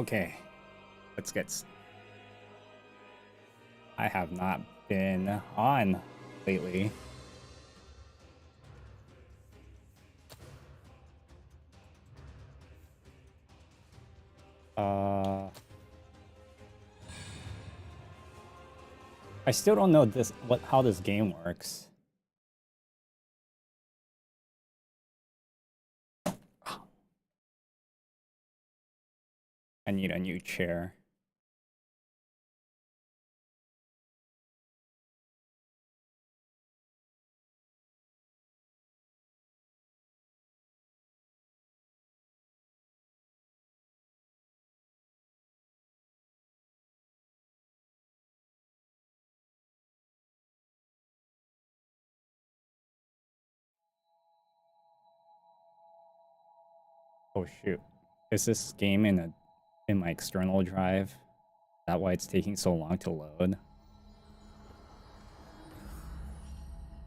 Okay, let's get. I have not been on lately. I still don't know how this game works. I need a new chair. Oh shoot. Is this game in my external drive? Is that why it's taking so long to load?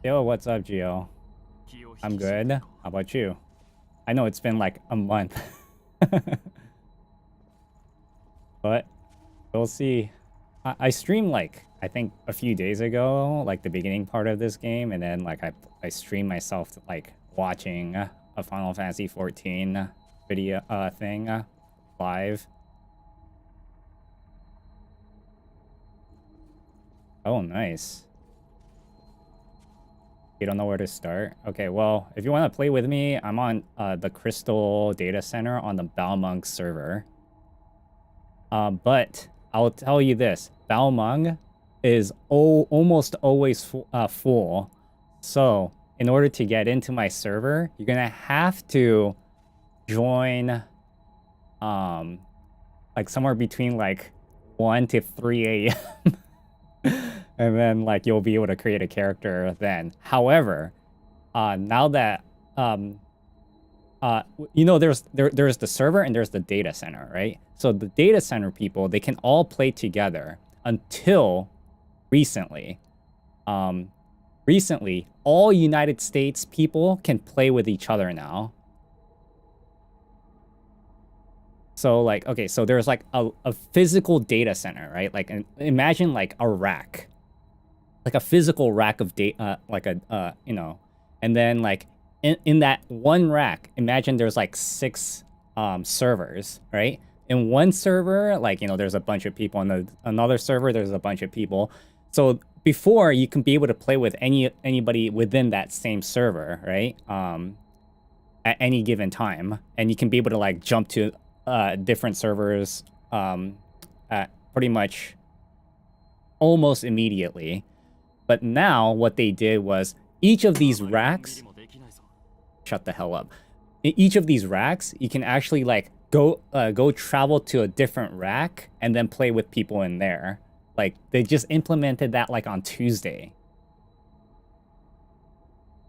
Yo, what's up, Gio? I'm good. How about you? I know it's been like a month. But we'll see. I streamed like, I think a few days ago, like the beginning part of this game, and then like I streamed myself like watching a Final Fantasy 14 video thing live. Oh, nice. You don't know where to start? Okay, well, if you want to play with me, I'm on the Crystal Data Center on the Balmung server. But I'll tell you this, Balmung is almost always full. So in order to get into my server, you're gonna have to join like somewhere between like 1 to 3 a.m. and then like you'll be able to create a character then. However, now that you know, there's the server and there's the data center, right? So the data center people, they can all play together until recently. Recently, all United States people can play with each other now. So like, okay, so there's like a physical data center, right? Like imagine like a rack, like a physical rack of data, like a, you know, and then like in that one rack, imagine there's like 6 servers, right? In one server, like, you know, there's a bunch of people. In another server, there's a bunch of people. So before, you can be able to play with anybody within that same server, right? At any given time. And you can be able to like jump to different servers at pretty much almost immediately. But now what they did was each of these racks, shut the hell up. In each of these racks, you can actually like go travel to a different rack and then play with people in there. Like they just implemented that like on Tuesday,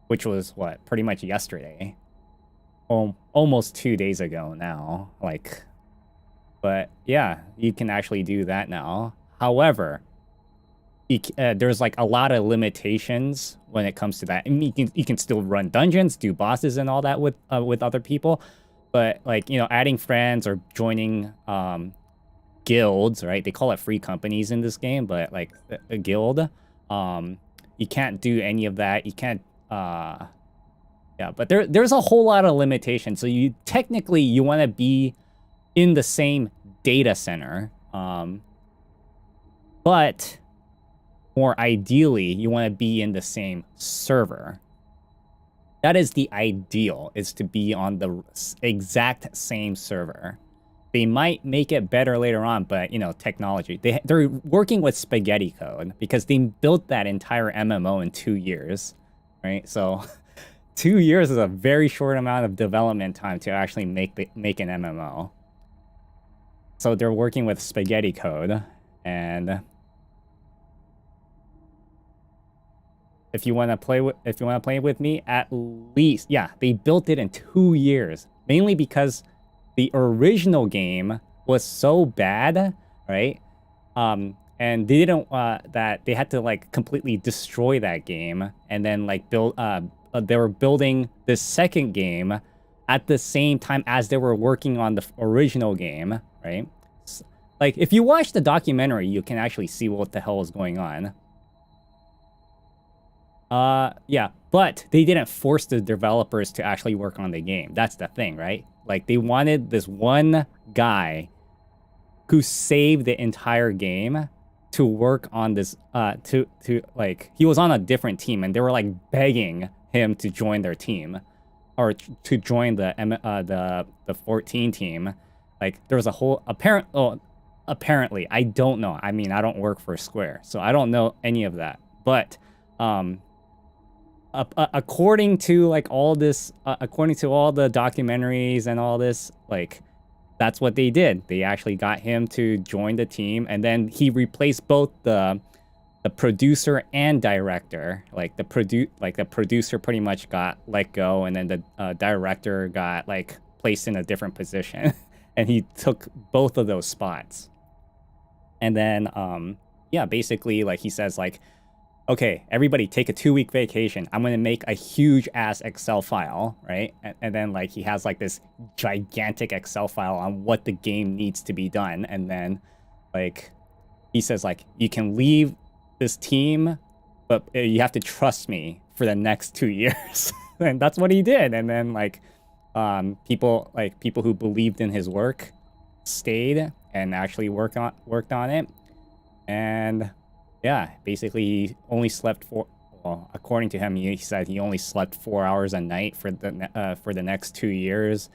which was what, pretty much yesterday. Almost 2 days ago now, like, but yeah, you can actually do that now. However, there's like a lot of limitations when it comes to that. I mean, you can still run dungeons, do bosses and all that with other people, but like, you know, adding friends or joining guilds, right? They call it free companies in this game, but like a guild, you can't do any of that. You can't. Yeah, but there's a whole lot of limitations. So you technically want to be in the same data center, but more ideally you want to be in the same server. That is the ideal, is to be on the exact same server. They might make it better later on, but you know, technology. They're working with spaghetti code because they built that entire MMO in 2 years, right? So 2 years is a very short amount of development time to actually make an MMO. So they're working with spaghetti code, and if you want to play with me, at least, yeah, they built it in 2 years, mainly because the original game was so bad, right? And they didn't that they had to like completely destroy that game and then like build they were building the second game at the same time as they were working on the original game, right? Like, if you watch the documentary, you can actually see what the hell is going on. Yeah, but they didn't force the developers to actually work on the game. That's the thing, right? Like, they wanted this one guy who saved the entire game to work on this, like, he was on a different team, and they were, like, begging him to join their team, or to join the 14 team. Like, there was a whole, apparently, I don't know. I mean, I don't work for Square, so I don't know any of that. But, according to, like, all this, according to all the documentaries and all this, like, that's what they did. They actually got him to join the team, and then he replaced both the producer and director. Like, the producer pretty much got let go, and then the director got, like, placed in a different position. And he took both of those spots. And then, yeah, basically, like, he says, like, okay, everybody take a 2-week vacation. I'm going to make a huge ass Excel file, right? And then, like, he has, like, this gigantic Excel file on what the game needs to be done. And then, like, he says, like, you can leave this team, but you have to trust me for the next 2 years. And that's what he did. And then, like, people who believed in his work stayed and actually worked on it. And yeah, basically he only slept according to him, he said he only slept 4 hours a night for the next 2 years,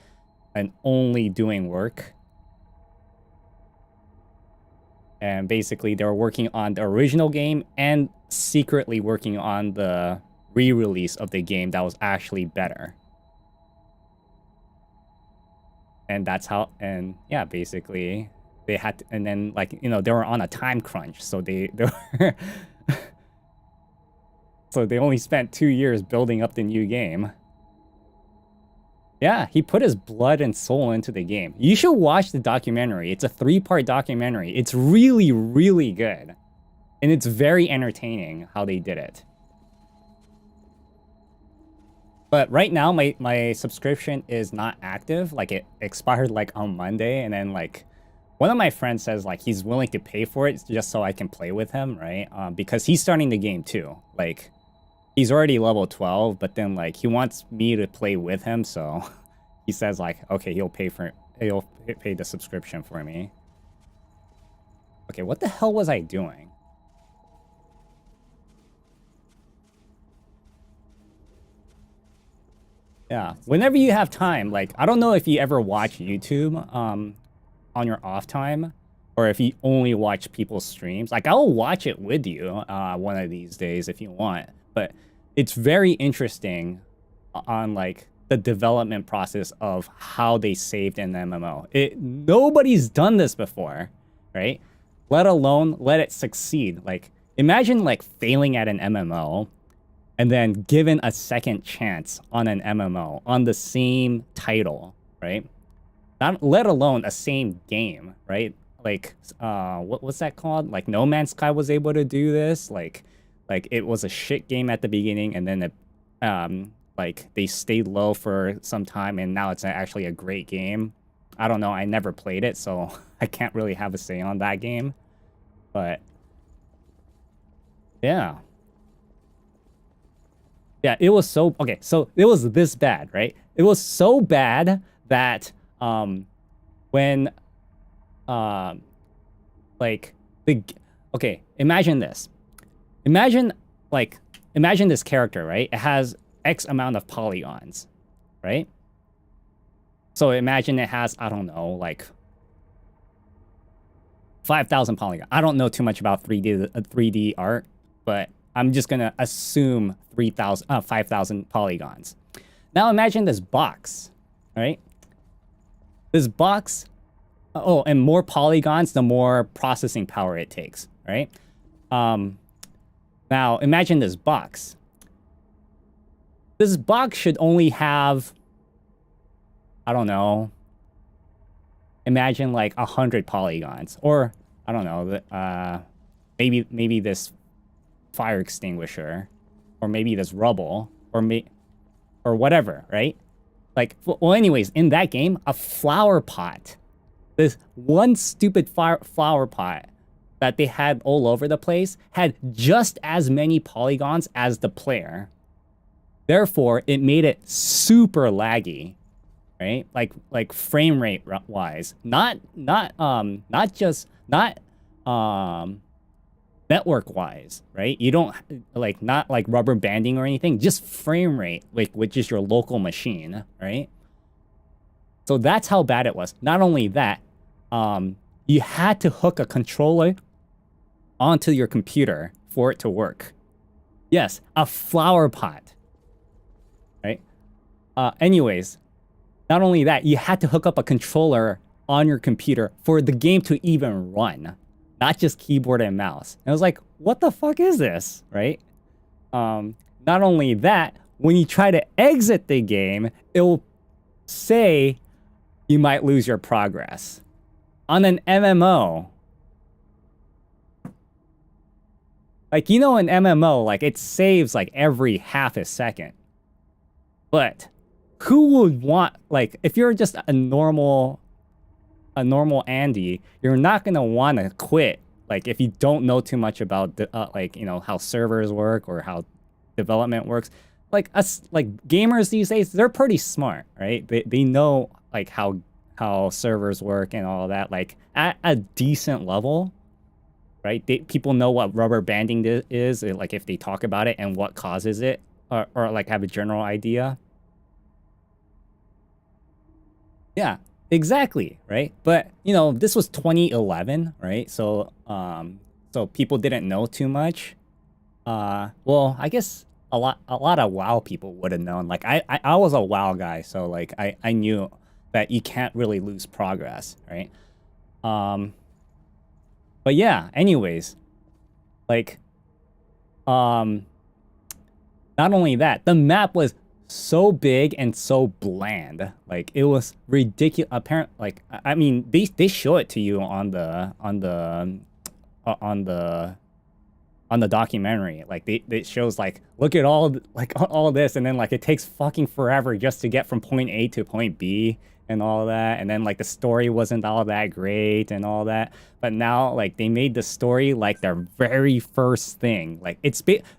and only doing work. And basically they were working on the original game and secretly working on the re-release of the game that was actually better. And that's how, and yeah, basically they had to, and then, like, you know, they were on a time crunch, so they were so they only spent 2 years building up the new game. Yeah, he put his blood and soul into the game. You should watch the documentary. It's a 3-part documentary. It's really, really good. And it's very entertaining how they did it. But right now, my subscription is not active. Like, it expired, like, on Monday, and then, like, one of my friends says, like, he's willing to pay for it just so I can play with him, right? Because he's starting the game too. Like, he's already level 12, but then, like, he wants me to play with him, so he says, like, okay, he'll pay the subscription for me. Okay, what the hell was I doing? Yeah, whenever you have time, like, I don't know if you ever watch YouTube on your off time, or if you only watch people's streams. Like, I'll watch it with you one of these days if you want, but it's very interesting on, like, the development process of how they saved an MMO. Nobody's done this before, right? Let alone let it succeed. Like, imagine, like, failing at an MMO and then given a second chance on an MMO on the same title, right? Not let alone a same game, right? Like, what's that called? Like, No Man's Sky was able to do this. Like it was a shit game at the beginning, and then it, like, they stayed low for some time, and now it's actually a great game. I don't know. I never played it, so I can't really have a say on that game. But yeah. Yeah, it was so... Okay, so it was this bad, right? It was so bad that when... like... Okay, imagine this. Imagine this character, right? It has X amount of polygons, right? So imagine it has, I don't know, like... 5,000 polygons. I don't know too much about 3D art, but I'm just gonna assume 5,000 polygons. Now imagine this box, right? This box, oh, and more polygons, the more processing power it takes, right? Now imagine this box. This box should only have, I don't know, imagine like 100 polygons, or I don't know, maybe this fire extinguisher, or maybe this rubble, or whatever, right? Like, well, anyways, in that game, a flower pot This one stupid flower pot that they had all over the place had just as many polygons as the player. Therefore, it made it super laggy, right? Like frame rate wise, not network wise, right? You don't like not like rubber banding or anything, just frame rate, like which is your local machine, right? So that's how bad it was. Not only that, you had to hook a controller onto your computer for it to work. Yes, a flower pot, right? Anyways, not only that, you had to hook up a controller on your computer for the game to even run, not just keyboard and mouse. And I was like, what the fuck is this, right? Not only that, when you try to exit the game, it will say you might lose your progress. On an MMO, like, you know, an MMO, like, it saves, like, every half a second. But who would want, like, if you're just a normal Andy, you're not going to want to quit, like, if you don't know too much about, like, you know, how servers work or how development works. Like, us, like, gamers these days, they're pretty smart, right? They know, like, how servers work and all that, like, at a decent level, right? People know what rubber banding is, like, if they talk about it and what causes it, or like, have a general idea. Yeah, exactly, right? But, you know, this was 2011, right? So, so people didn't know too much. Well, I guess a lot of WoW people would have known. Like, I was a WoW guy, so, like, I knew that you can't really lose progress, right? But yeah, anyways, like, not only that, the map was so big and so bland. Like, it was ridiculous. Apparently, like, I mean, they show it to you on the documentary. Like, it shows, like, look at all this, and then, like, it takes fucking forever just to get from point A to point B and all that, and then, like, the story wasn't all that great and all that. But now, like, they made the story like their very first thing. Like,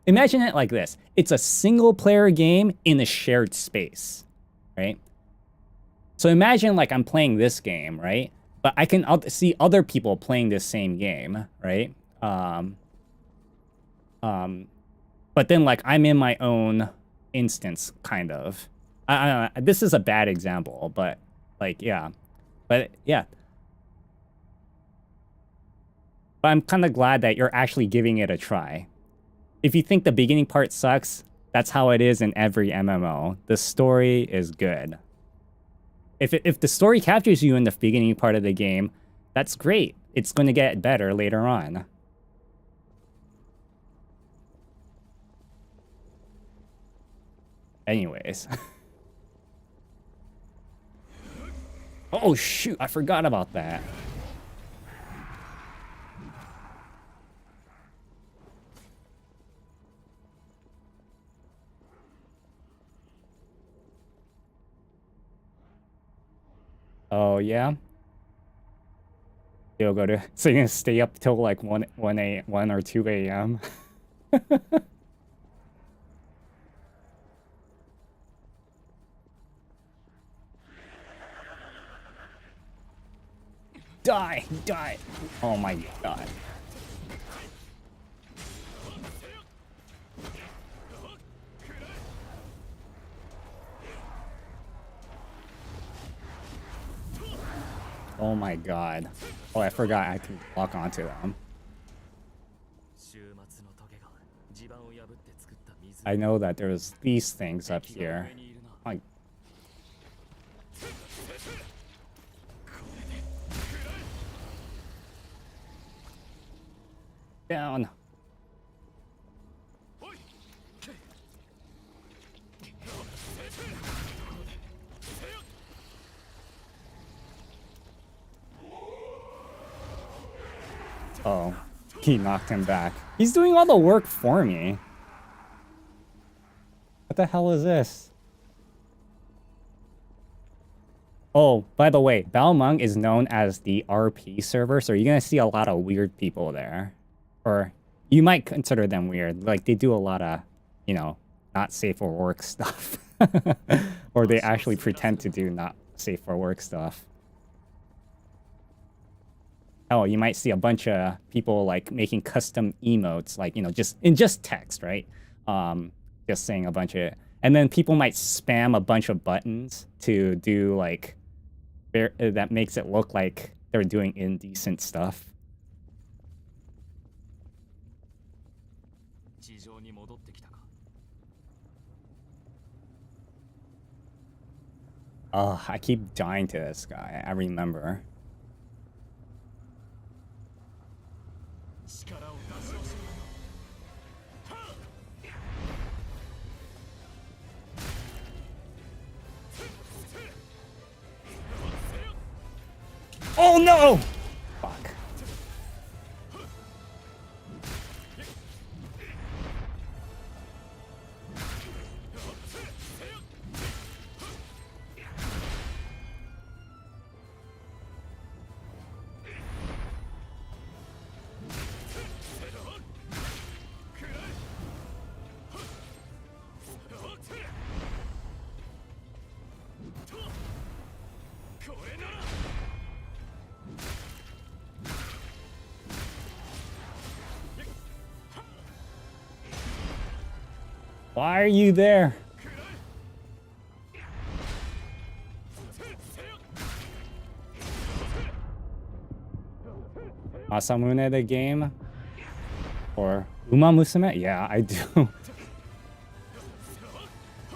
imagine it like this: it's a single player game in a shared space, right? So imagine, like, I'm playing this game, right? But I can see other people playing this same game, right? But then, like, I'm in my own instance, kind of. I don't know, this is a bad example, but, like, yeah. But, yeah. But I'm kind of glad that you're actually giving it a try. If you think the beginning part sucks, that's how it is in every MMO. The story is good. If the story captures you in the beginning part of the game, that's great. It's going to get better later on. Anyways. Oh shoot, I forgot about that. Oh yeah? You'll go to, so you're gonna stay up till like 1 or 2 a.m. Die! Die! Oh my god. Oh my god. Oh, I forgot I can lock onto them. I know that there's these things up here. My down. Oh, he knocked him back. He's doing all the work for me. What the hell is this? Oh, by the way, Balmung is known as the RP server, so you're gonna see a lot of weird people there. Or you might consider them weird. Like, they do a lot of, you know, not safe for work stuff. Or they actually pretend to do not safe for work stuff. Oh, you might see a bunch of people, like, making custom emotes, like, you know, just in just text, right? Just saying a bunch of... And then people might spam a bunch of buttons to do, like... that makes it look like they're doing indecent stuff. Oh, I keep dying to this guy. I remember. Oh no! Fuck. Why are you there? Masamune the game? Or Uma Musume? Yeah, I do.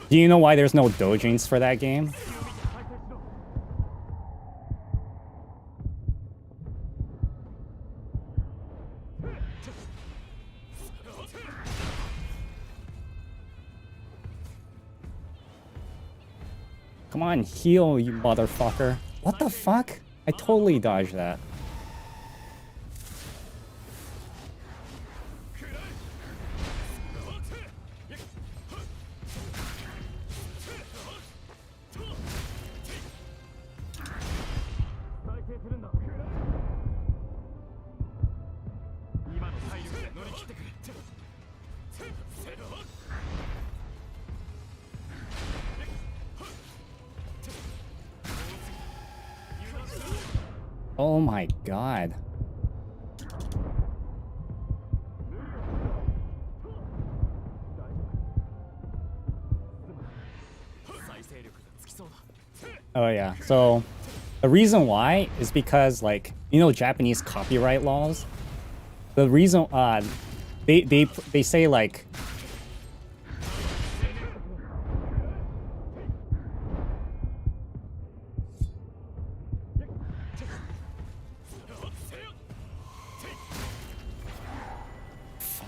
Do you know why there's no doujins for that game? Come on, heal, you motherfucker. What the fuck? I totally dodged that. Oh my god. Oh yeah, so the reason why is because, like, you know, Japanese copyright laws. The reason they say, like,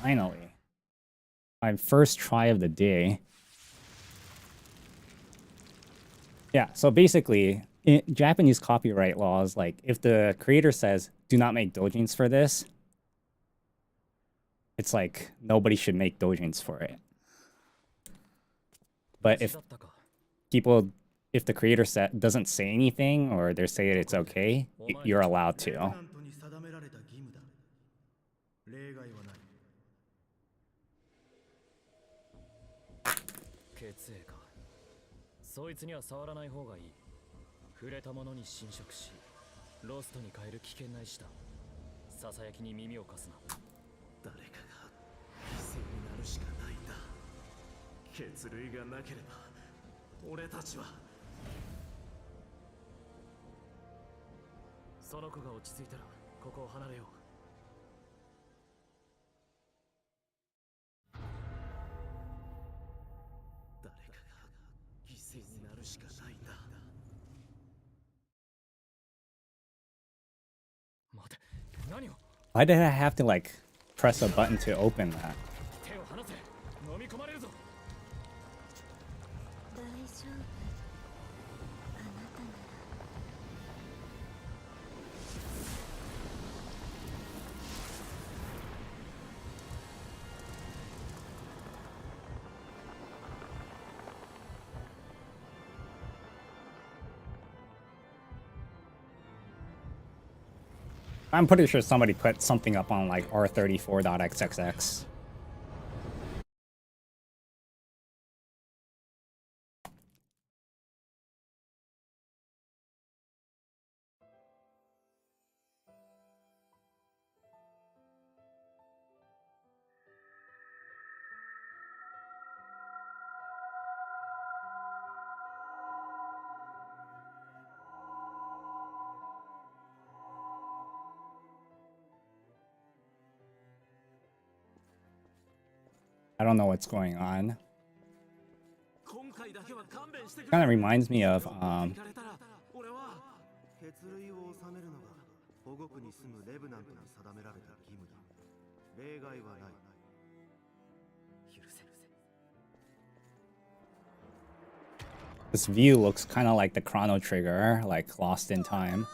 finally, my first try of the day. Yeah, so basically, in Japanese copyright laws, like, if the creator says, do not make doujins for this, it's like, nobody should make doujins for it. But if the creator doesn't say anything, or they say it's okay, you're allowed to. Why did I have to, like, press a button to open that? I'm pretty sure somebody put something up on like r34.xxx. I don't know what's going on. Kind of reminds me of this view looks kind of like the Chrono Trigger, like Lost in Time.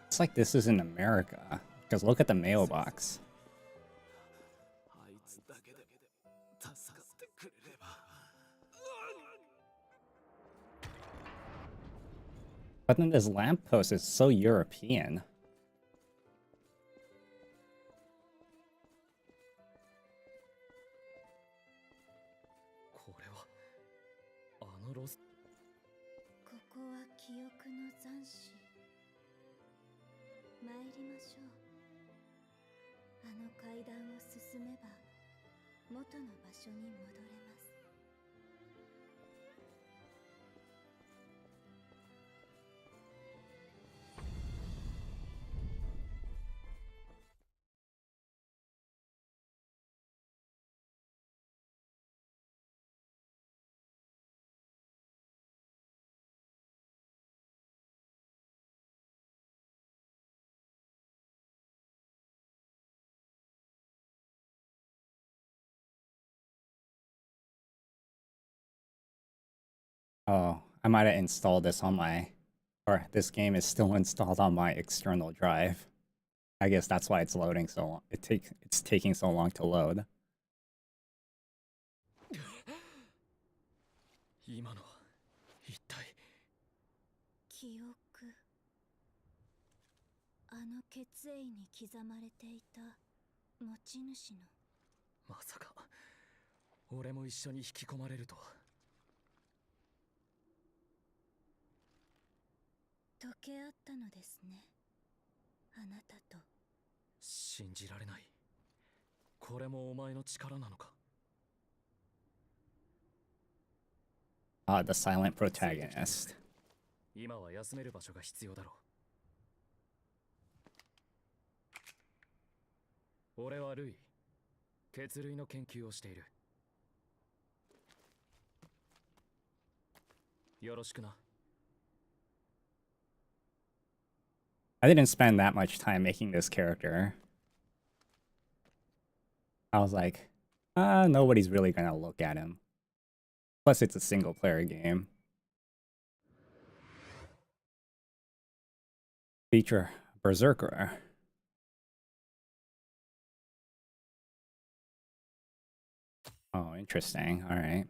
It's like this is in America, because look at the mailbox. But then this lamppost is so European. Oh, I might have installed this on my, or this game is still installed on my external drive. I guess that's why it's loading so long. It's taking so long to load. Ah, the silent protagonist. 今は休める場所が必要だろう。俺はルイ、血類の研究をしている。よろしくな。I didn't spend that much time making this character. I was like, nobody's really gonna look at him. Plus, it's a single-player game. Feature Berserker. Oh, interesting. All right.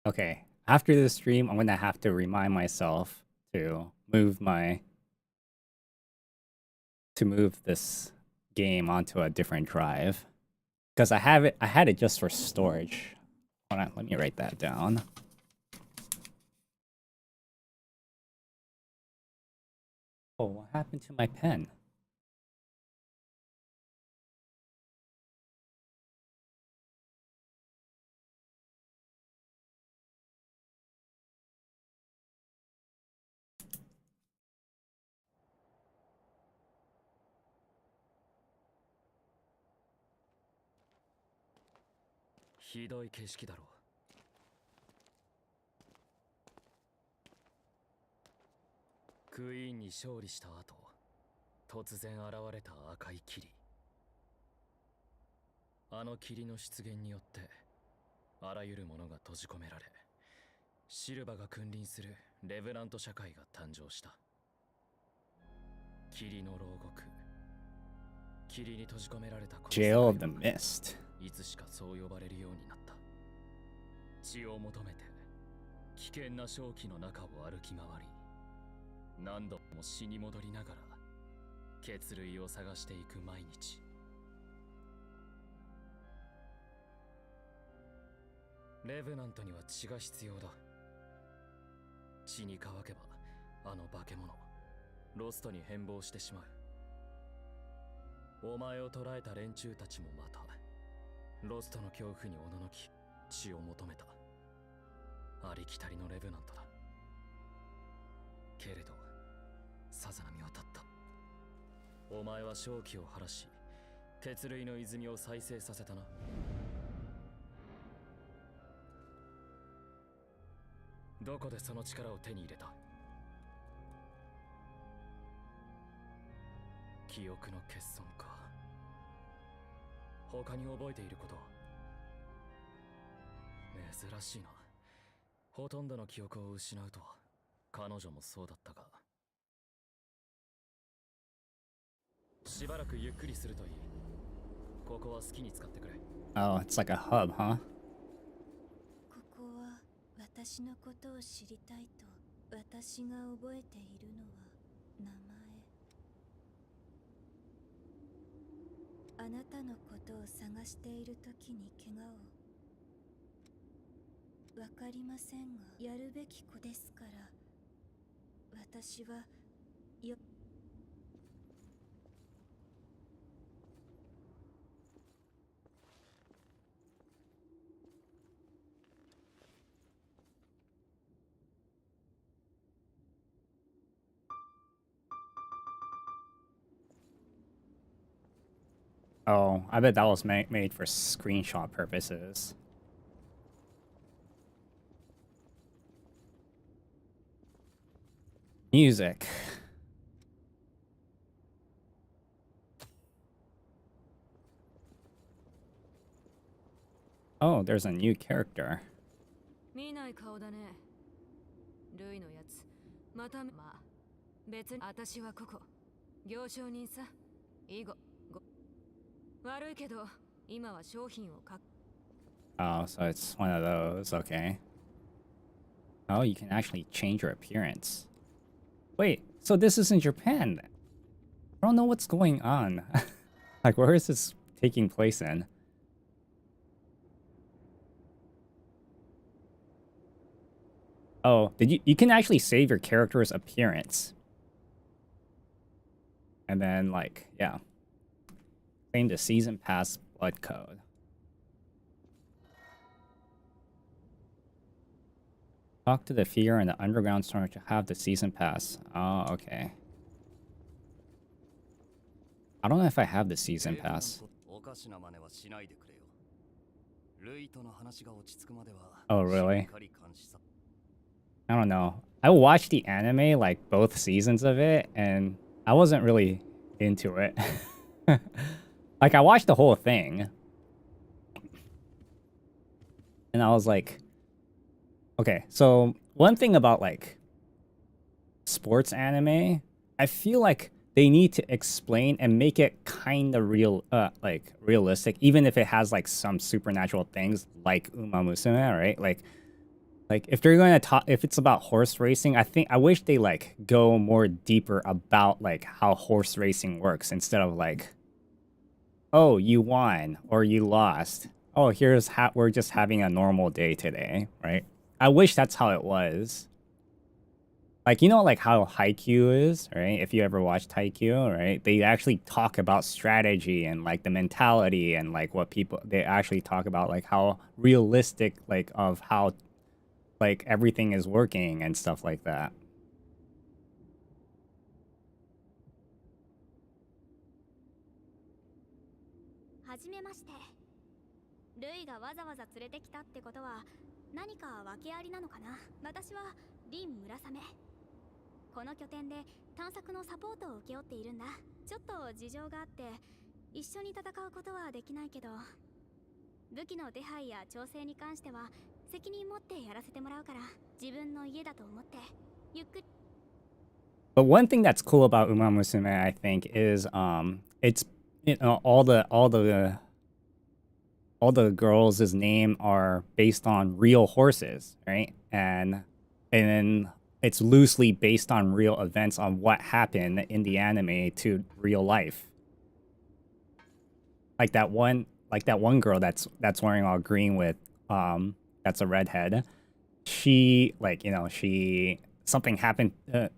Okay, after this stream, I'm gonna have to remind myself to move this game onto a different drive. Because I had it just for storage. Hold on, let me write that down. Oh, what happened to my pen?ひどい景色だろう。クイーンに勝利した後、突然現れた赤い霧。あの霧の出現によってあらゆるものが閉じ込められ、シルバが君臨するレブナント社会が誕生した。霧の牢獄、霧に閉じ込められたこの Jail of the Mist. いつしかそう呼ばれるようになった。血を求めて危険な正気の中を歩き回り、何度も死に戻りながら血類を探していく毎日。レブナントには血が必要だ。血に乾けばあの化け物ロストに変貌してしまう。お前を捕らえた連中たちもまたロストの恐怖におののき血を求めた。ありきたりのレブナントだ。けれどさざ波は立った。お前は正気を晴らし血類の泉を再生させたな。どこでその力を手に入れた？記憶の欠損か。他に覚えていることは？珍しいな。ほとんどの記憶を失うとは。彼女もそうだったが。しばらくゆっくりするといい。ここは好きに使ってくれ。Oh, it's like a hub, huh? ここは私のことを知りたいと私が覚えているのは名前。あなたのことを探している時に怪我を。わかりませんが、やるべき子ですから。私はよ。Oh, I bet that was made for screenshot purposes. Music. Oh, there's a new character. 見ない顔だね。ルイのやつ。また、まあ、別に私はここ。行商人さ。以後。悪いけど、今は商品を買っ。Oh, so it's one of those. Okay. Oh, you can actually change your appearance. Wait, so this is in Japan? I don't know what's going on. Like, where is this taking place in? Oh, you can actually save your character's appearance. And then, like, yeah. Claim the season pass blood code. Talk to the figure in the underground store to have the season pass. Oh, okay. I don't know if I have the season pass. Oh, really? I don't know. I watched the anime, like both seasons of it, and I wasn't really into it. Like, I watched the whole thing. And I was like, okay, so one thing about like sports anime, I feel like they need to explain and make it kind of like realistic, even if it has like some supernatural things like Uma Musume, right? Like if they're going to talk, if it's about horse racing, I wish they like go more deeper about like how horse racing works instead of like, oh, you won or you lost. Oh, here's how we're just having a normal day today, right? I wish that's how it was. Like, you know, like how Haikyuu is, right? If you ever watched Haikyuu, right? They actually talk about strategy and like the mentality and like what people, they actually talk about like how realistic, like of how like everything is working and stuff like that. But one thing that's cool about Uma Musume, I think, is it's, you know, all the girls' name are based on real horses, right? And then it's loosely based on real events on what happened in the anime to real life. Like that one girl that's wearing all green with that's a redhead. She, like, you know, something happened to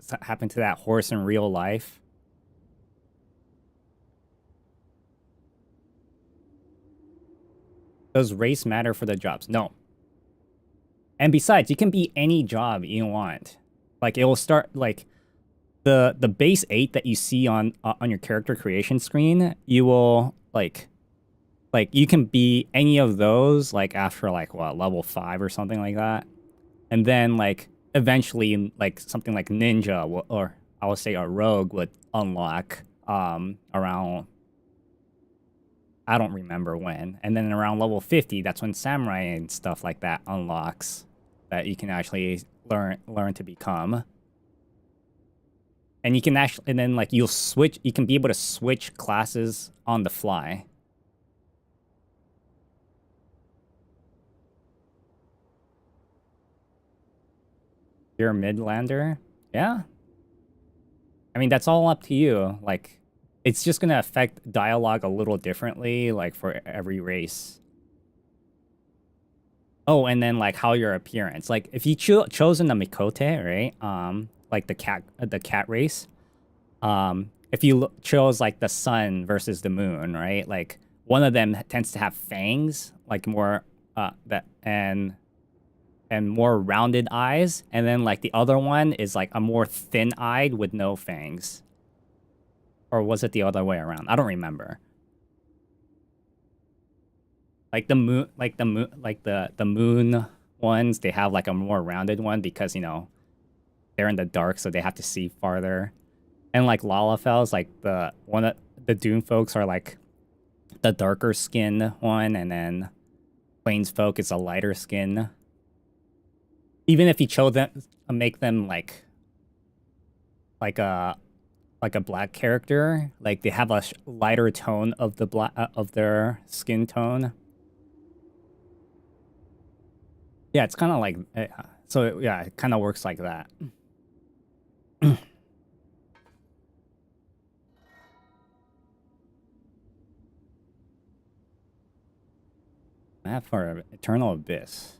that horse in real life. Does race matter for the jobs? No. And besides, you can be any job you want. Like, it will start, like, the base 8 that you see on your character creation screen, you will, like, you can be any of those, like, after, like, what, level 5 or something like that. And then, like, eventually, like, something like ninja, or I would say a rogue would unlock around, I don't remember when. And then around level 50, that's when samurai and stuff like that unlocks, that you can actually learn to become. And you can actually, and then, like, you can be able to switch classes on the fly. You're a Midlander? Yeah. I mean, that's all up to you. Like, it's just gonna affect dialogue a little differently, like, for every race. Oh, and then, like, how your appearance. Like, if you chosen the Mikote, right? Like the cat race. If you chose, like, the sun versus the moon, right? Like, one of them tends to have fangs, like, more, and more rounded eyes, and then, like, the other one is, like, a more thin-eyed with no fangs. Or was it the other way around? I don't remember. Like the moon ones, they have, like, a more rounded one because, you know, they're in the dark, so they have to see farther. And, like, Lalafel's, like, the Dune folks are, like, the darker skin one, and then Plains folk is a lighter skin. Even if you chose them, make them like a black character, like, they have a lighter tone of the of their skin tone. Yeah, it's kind of like, so yeah, it kind of works like that. Map for Eternal Abyss.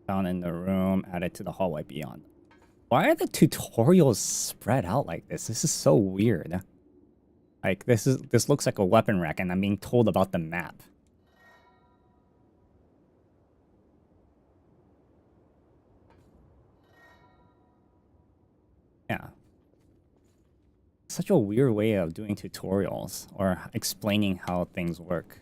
Found in the room, added to the hallway beyond. Why are the tutorials spread out like this? This is so weird. Like, this looks like a weapon rack, and I'm being told about the map. Yeah. Such a weird way of doing tutorials or explaining how things work.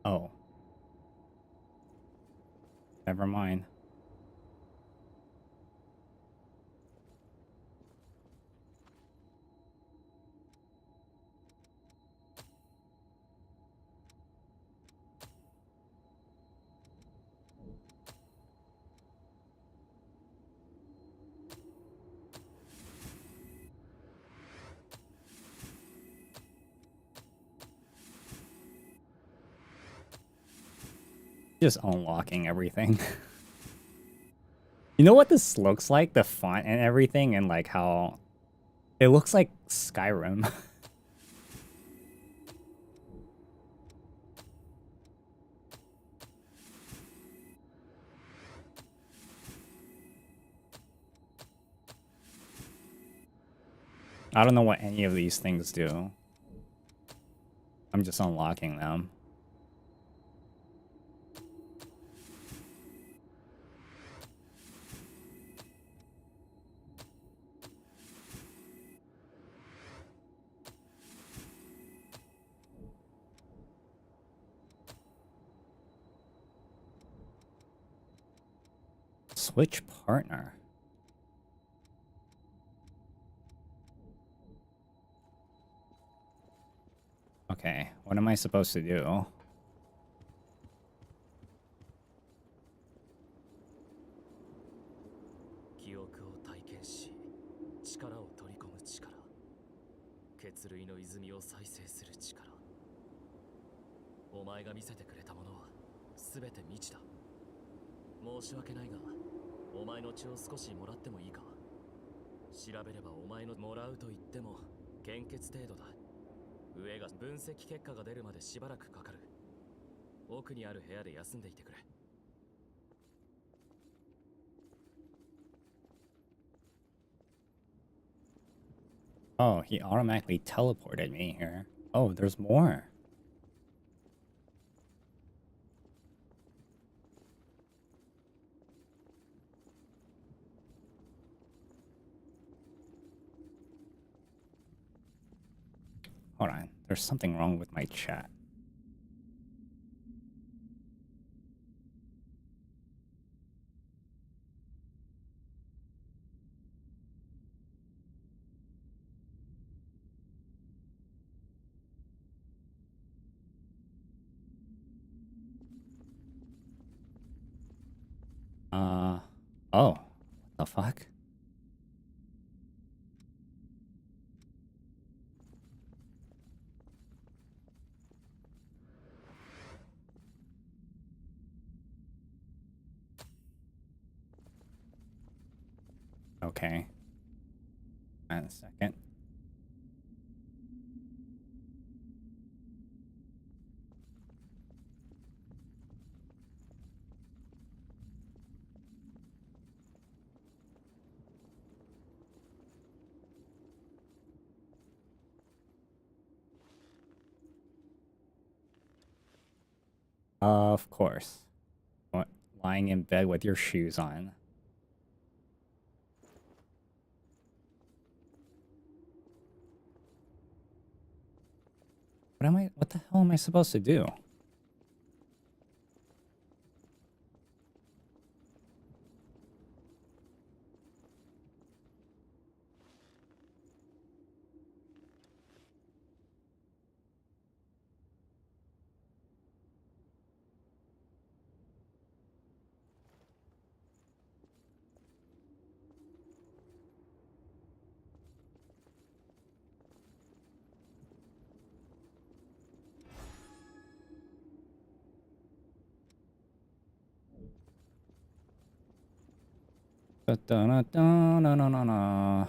Oh. Never mind. Just unlocking everything. You know what this looks like? The font and everything, and like how it looks like Skyrim. I don't know what any of these things do. I'm just unlocking them. Switch partner. Okay, what am I supposed to do? Oh, he automatically teleported me here. Oh, there's more. Hold on, there's something wrong with my chat. Oh, what the fuck? Okay. And a second. Of course. What? Lying in bed with your shoes on. What the hell am I supposed to do? Da-da-da-da-da-da-da.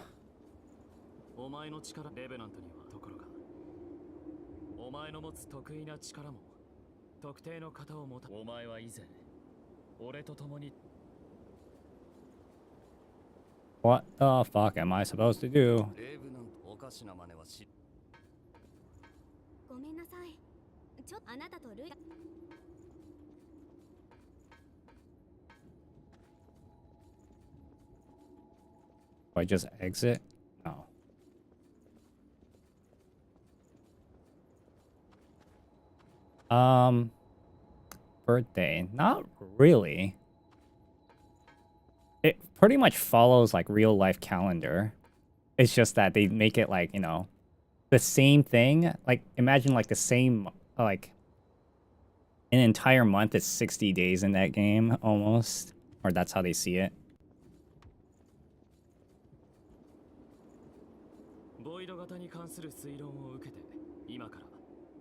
お前の力レベナントにはところがお前の持つ得意な力も特定の型を持たお前は以前俺と共に What the fuck am I supposed to do? レベナントおかしな真似はしごめんなさい。ちょっとあなたとルイ Do I just exit? No. Birthday. Not really. It pretty much follows like real life calendar. It's just that they make it like, you know, the same thing. Like imagine like the same like an entire month is 60 days in that game almost. Or that's how they see it. ボイド型に関する推論を受けて今から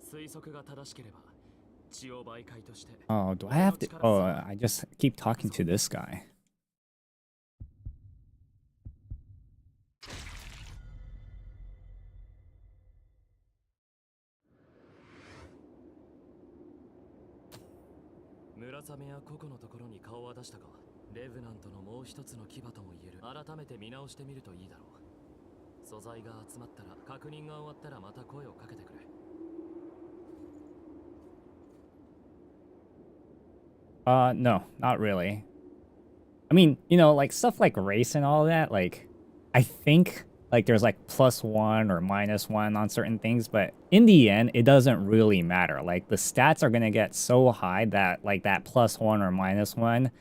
推測が正しければ血を媒介として Oh, do I have to? Oh, I just keep talking to this guy. 村雨や個々のところに顔は出したか。レブナントのもう一つの牙とも言える。改めて見直してみるといいだろう。素材が集まったら、確認が終わったらまた声をかけてくれ。No, not really. I mean, you know, like stuff like race and all that, like I think like there's like +1 or -1 on certain things, but in the end, it doesn't really matter. Like the stats are gonna get so high that like that +1 or -1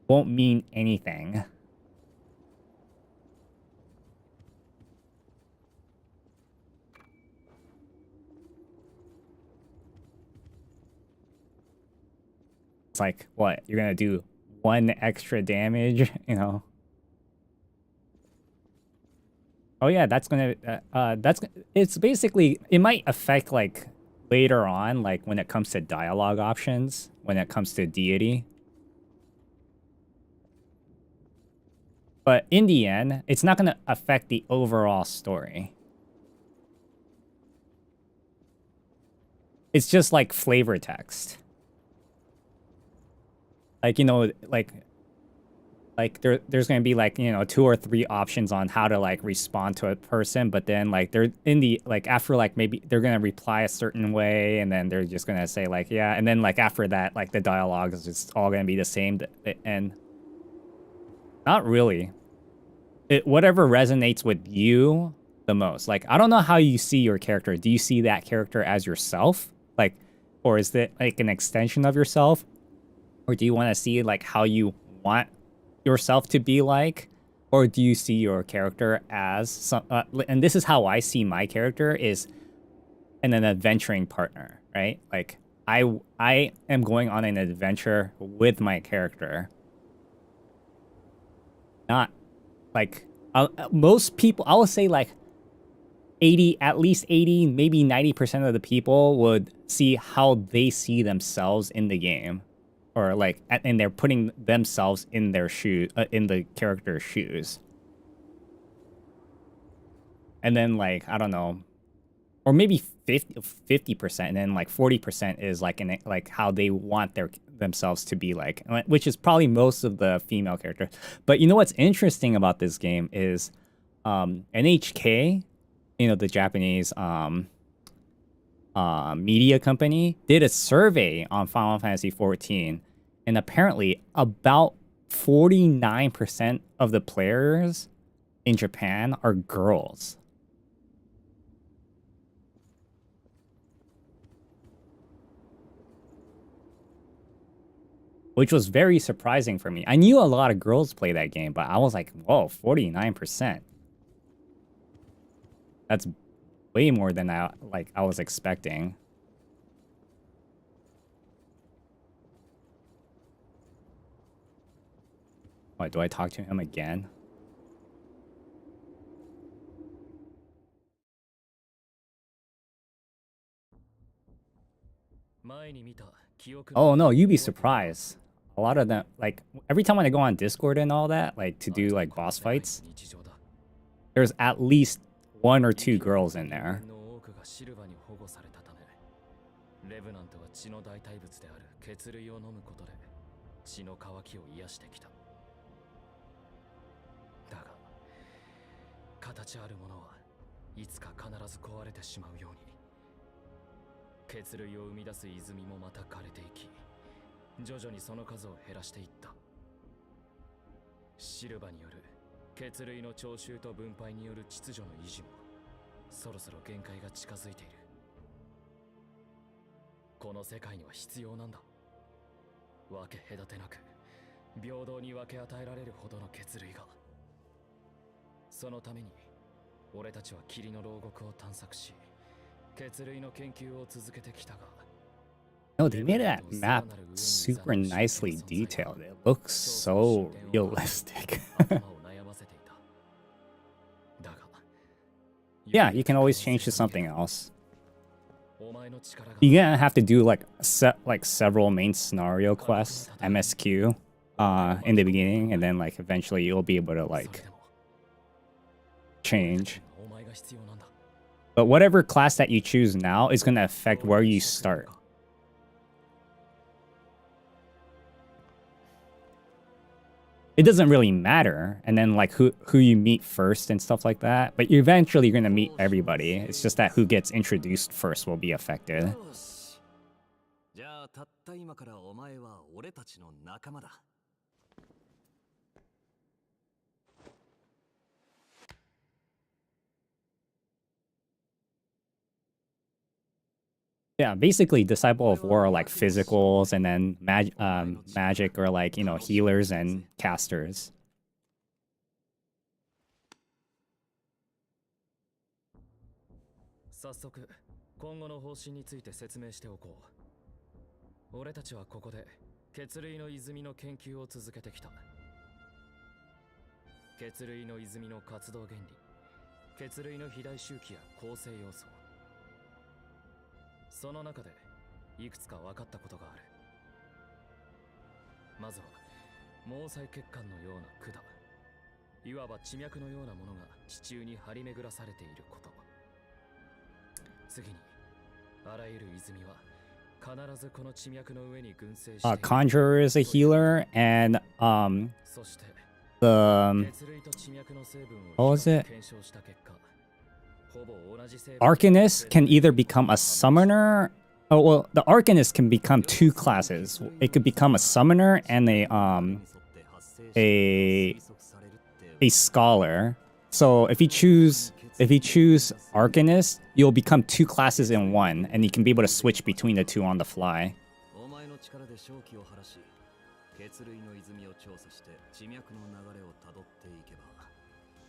won't mean anything. It's like, what? You're gonna do 1 extra damage, you know? Oh yeah, that's gonna, it's basically, it might affect like later on, like when it comes to dialogue options, when it comes to deity. But in the end, it's not gonna affect the overall story. It's just like flavor text. Like, you know, like there's gonna be like, you know, 2 or 3 options on how to like respond to a person, but then like they're in the like after like maybe they're gonna reply a certain way, and then they're just gonna say like yeah, and then like after that like the dialogue is just all gonna be the same, and not really. Whatever resonates with you the most. Like I don't know how you see your character. Do you see that character as yourself, like, or is it like an extension of yourself? Or do you want to see like how you want yourself to be like? Or do you see your character as some, and this is how I see my character, is an adventuring partner, right? Like I am going on an adventure with my character. Not like most people, I would say like at least 80, maybe 90% of the people would see how they see themselves in the game. Or like, and they're putting themselves in their shoes, in the character's shoes. And then like, I don't know, or maybe 50%, and then like 40% is like like how they want themselves to be like, which is probably most of the female characters. But you know what's interesting about this game is NHK, you know, the Japanese media company, did a survey on Final Fantasy XIV, and apparently about 49% of the players in Japan are girls. Which was very surprising for me. I knew a lot of girls play that game, but I was like, whoa, 49%. That's way more than I was expecting. What, do I talk to him again? Oh no, you'd be surprised. A lot of them, like, every time when I go on Discord and all that, like, to do, like, boss fights, there's at least 1 or 2 girls in there. レブナントは血の代替物である血類を飲むことで血の渇きを癒してきた。だが形あるものはいつか必ず壊れてしまうように、血類を生み出す泉もまた枯れていき、徐々にその数を減らしていった。シルバによる血類の徴収と分配による秩序の維持もそろそろ限界が近づいている。この世界には必要なんだ。分け隔てなく平等に分け与えられるほどの血類が。そのために俺たちは霧の牢獄を探索し、血類の研究を続けてきたが。No, they made that map super nicely detailed. It looks so realistic. Yeah, you can always change to something else. you're gonna have to do like several main scenario quests, MSQ, in the beginning, and then like eventually you'll be able to like change. But whatever class that you choose now is gonna affect where you start. It doesn't really matter, and then like who you meet first and stuff like that. But eventually you're gonna meet everybody. It's just that who gets introduced first will be affected. Yeah, basically Disciple of War are like physicals, and then magic or like, you know, healers and casters. 早速今後の方針について説明しておこう。俺たちはここで血類の泉の研究を続けてきた。血類の泉の活動原理、血類の肥大周期や構成要素。その中でいくつか分かったことがある。まずは毛細血管のような管、いわば地脈のようなものが地中に張り巡らされていること。次にあらゆる泉は必ずこの地脈の上に群生している。Conjurer is a healer, and そして the 血類と地脈の成分 what を was it? 検証した結果、ほぼ同じ成分 Arcanist can either become a summoner. Oh well, the Arcanist can become two classes. It could become a summoner and a scholar. So if you choose Arcanist, you'll become two classes in one, and you can be able to switch between the two on the fly. お前の力で正気を晴らし、血類の泉を調査して地脈の流れをたどっていけば、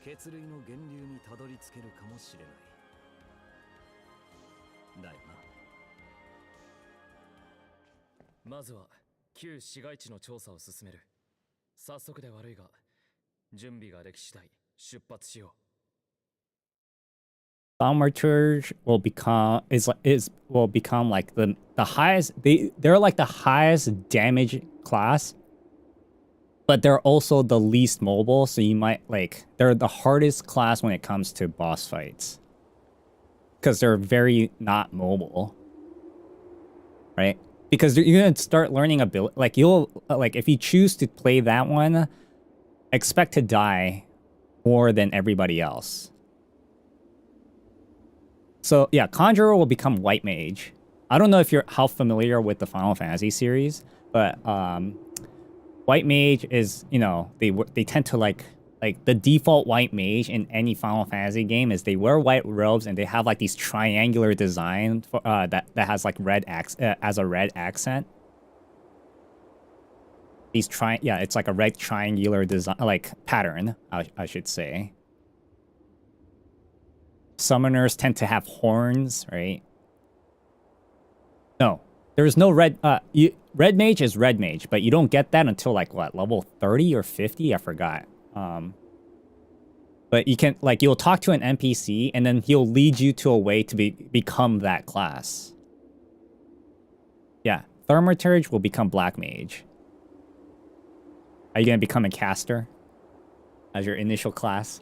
血類の源流にたどり着けるかもしれない。だよな。まずは旧市街地の調査を進める。早速で悪いが、準備ができ次第出発しよう。Thaumaturge will become like the highest. They're like the highest damage class, but they're also the least mobile. So you might like they're the hardest class when it comes to boss fights, because they're very not mobile, right? Because you're gonna start learning ability. Like you'll like if you choose to play that one, expect to die more than everybody else. So yeah, Conjurer will become White Mage. I don't know if you're how familiar with the Final Fantasy series, but White Mage is, you know, they tend to like the default White Mage in any Final Fantasy game is they wear white robes and they have like these triangular design for, that has like as a red accent. It's like a red triangular design, like pattern, I should say. Summoners tend to have horns, right? No, there's no red. Red mage is red mage, but you don't get that until like what, level 30 or 50? I forgot. But you can like you'll talk to an NPC and then he'll lead you to a way to become that class. Yeah, Thaumaturge will become black mage. Are you gonna become a caster as your initial class?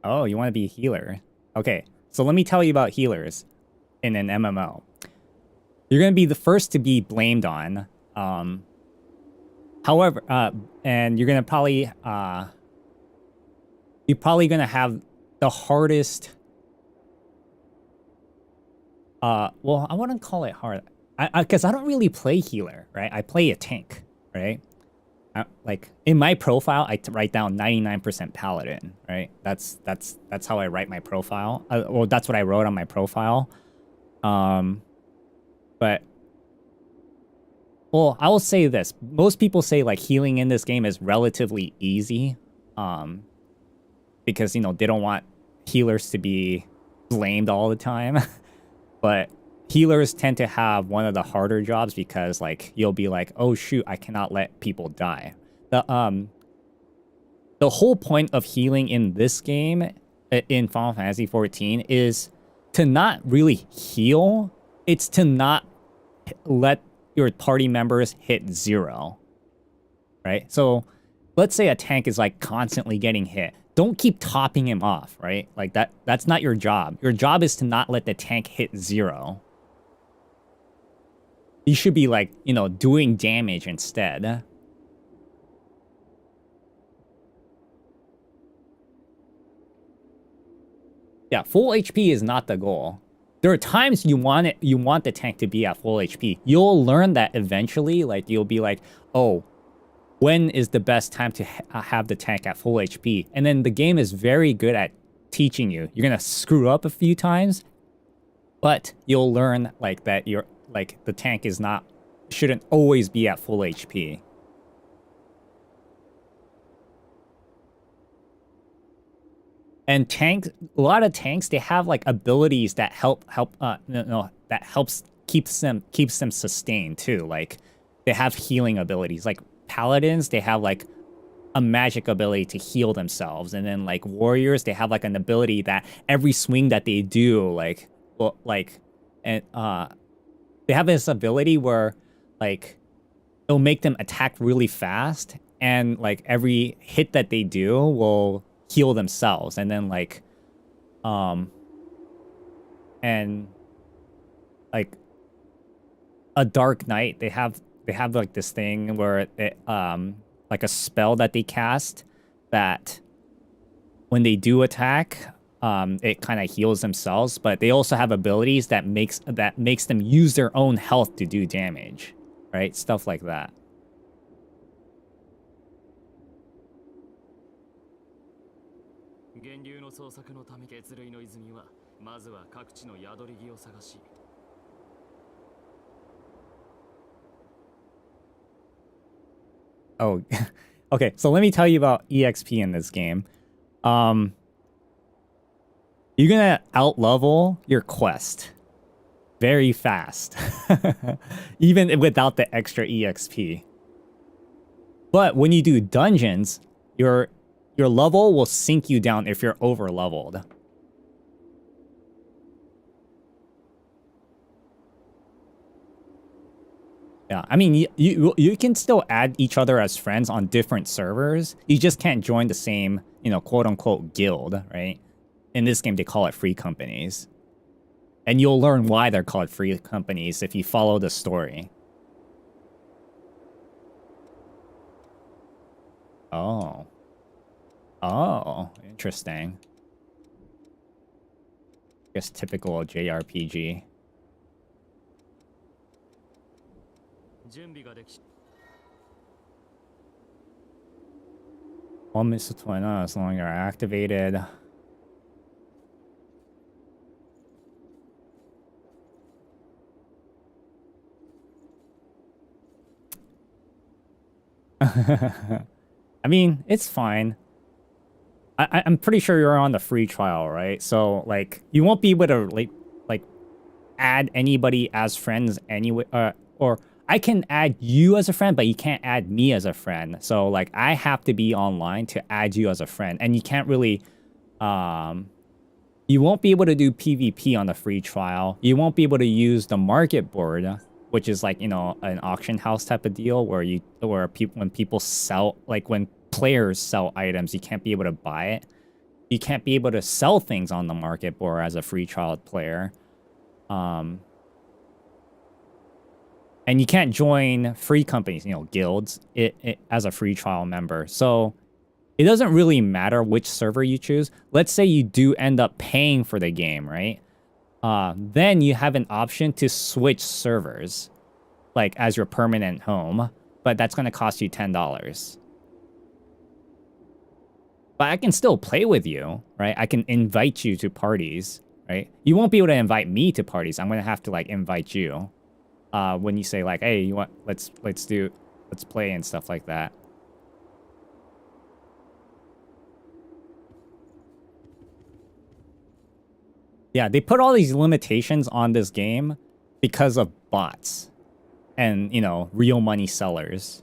Oh, you want to be a healer. Okay, so let me tell you about healers in an MMO. You're going to be the first to be blamed on. However, and you're going to probably... you're probably going to have the hardest... well, I wouldn't call it hard. Because I don't really play healer, right? I play a tank, right? Like in my profile, I write down 99% paladin, right? That's how I write my profile. Well, that's what I wrote on my profile. But well, I will say this: most people say like healing in this game is relatively easy. because, you know, they don't want healers to be blamed all the time. But healers tend to have one of the harder jobs because, like, you'll be like, oh shoot, I cannot let people die. The whole point of healing in this game, in Final Fantasy XIV, is to not really heal. It's to not let your party members hit 0. Right? So let's say a tank is like constantly getting hit. Don't keep topping him off, right? Like that's not your job. Your job is to not let the tank hit 0. You should be like, you know, doing damage instead. Yeah, full HP is not the goal. There are times you want the tank to be at full HP. You'll learn that eventually. Like, you'll be like, oh, when is the best time to have the tank at full HP? And then the game is very good at teaching you. You're gonna screw up a few times, but you'll learn like that you're like the tank shouldn't always be at full HP. And a lot of tanks, they have like abilities that that helps keeps them sustained too. Like, they have healing abilities. Like paladins, they have like a magic ability to heal themselves, and then like warriors, they have like an ability that every swing that they do, they have this ability where like it'll make them attack really fast, and like every hit that they do will heal themselves. And then like and like a Dark Knight, they have like this thing where it like a spell that they cast that when they do attack, it kind of heals themselves, but they also have abilities that makes them use their own health to do damage, right? Stuff like that. Oh, okay, so let me tell you about EXP in this game. You're gonna outlevel your quest very fast, even without the extra EXP. But when you do dungeons, your level will sink you down if you're over leveled. Yeah, I mean, you can still add each other as friends on different servers. You just can't join the same, you know, quote-unquote guild, right? In this game, they call it free companies. And you'll learn why they're called free companies if you follow the story. Oh. Oh, interesting. I guess typical JRPG. One minute to 20 as long as you're activated. I mean, it's fine. I'm pretty sure you're on the free trial, right? So, like, you won't be able to, like add anybody as friends anyway, or I can add you as a friend, but you can't add me as a friend. So, like, I have to be online to add you as a friend, and you can't really, you won't be able to do PvP on the free trial. You won't be able to use the market board, which is like, you know, an auction house type of deal where when people sell, like when players sell items, you can't be able to buy it. You can't be able to sell things on the market board as a free trial player. And you can't join free companies, you know, guilds, as a free trial member. So it doesn't really matter which server you choose. Let's say you do end up paying for the game, right? Then you have an option to switch servers, like as your permanent home, but that's going to cost you $10. But I can still play with you, right? I can invite you to parties, right? You won't be able to invite me to parties. I'm going to have to like invite you. When you say like, hey, you want, let's play and stuff like that. Yeah, they put all these limitations on this game because of bots and, you know, real money sellers.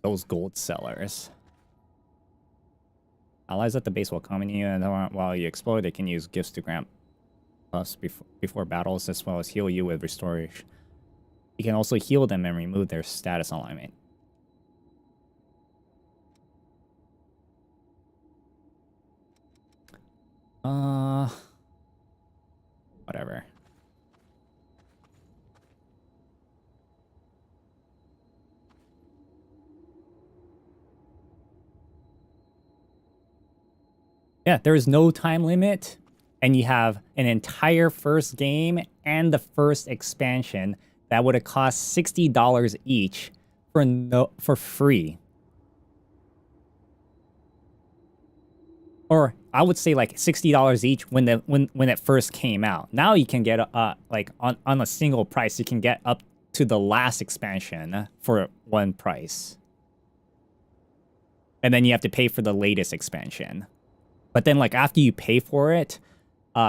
Those gold sellers. Allies at the base will come in you, and while you explode, they can use gifts to grant buffs before battles, as well as heal you with restoration. You can also heal them and remove their status alignment. Whatever. Yeah, there is no time limit, and you have an entire first game and the first expansion that would have cost $60 each for free. Or I would say like $60 each when it first came out. Now you can get like on a single price, you can get up to the last expansion for one price. And then you have to pay for the latest expansion. But then, like, after you pay for it,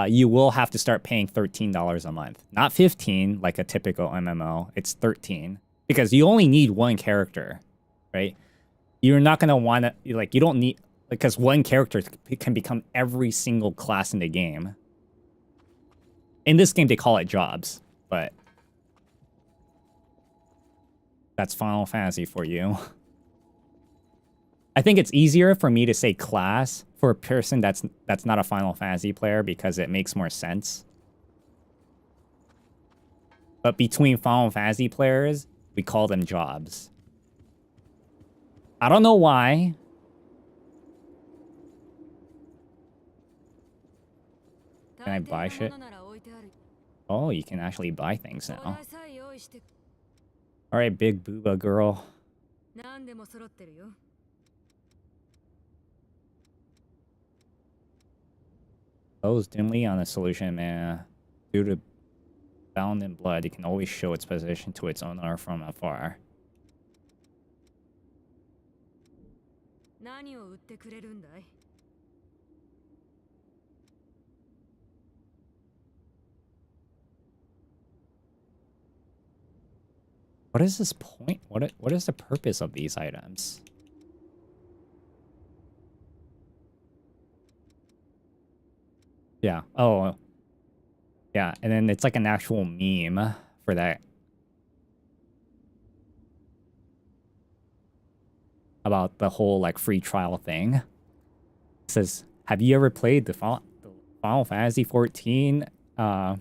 you will have to start paying $13 a month. Not 15 like a typical MMO. It's 13 because you only need one character, right? You're not going to want to, like, you don't need, because one character can become every single class in the game. In this game, they call it jobs, but that's Final Fantasy for you. I think it's easier for me to say class for a person that's not a Final Fantasy player because it makes more sense. But between Final Fantasy players, we call them jobs. I don't know why. Can I buy shit? Oh, you can actually buy things now. Alright, big booba girl. Those dimly on a solution, man. Due to bound in blood, it can always show its position to its owner from afar. What is this point? What is the purpose of these items? Yeah. Oh. Yeah, and then it's like an actual meme for that. About the whole like free trial thing. It says, have you ever played the Final Fantasy 14 that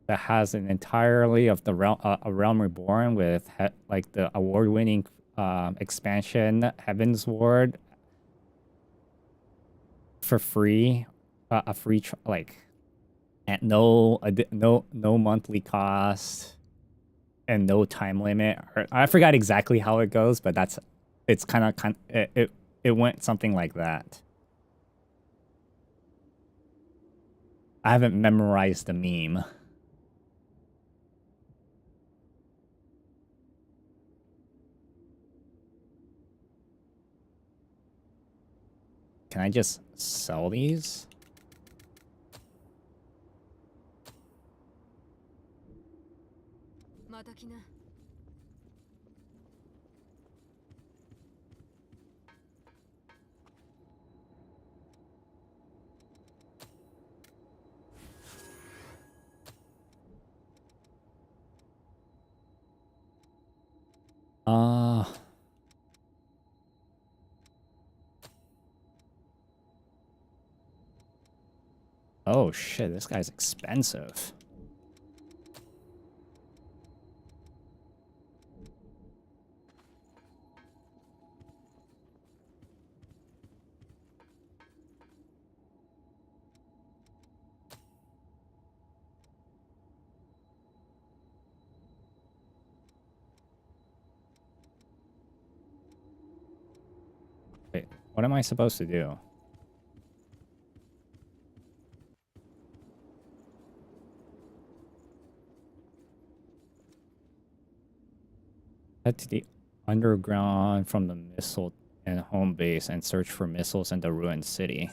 has an entirely of the a Realm Reborn with like the award-winning expansion Heaven's Ward for free, a free like at no monthly cost and no time limit. I forgot exactly how it goes, but it's kind of it went something like that. I haven't memorized the meme. Can I just sell these? Oh shit, this guy's expensive. Wait, what am I supposed to do? Head to the underground from the missile and home base and search for missiles in the ruined city.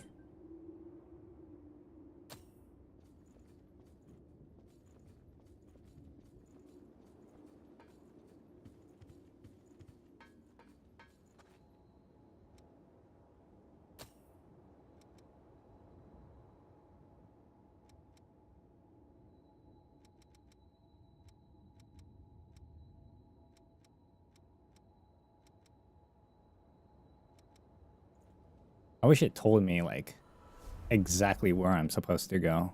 I wish it told me, like, exactly where I'm supposed to go.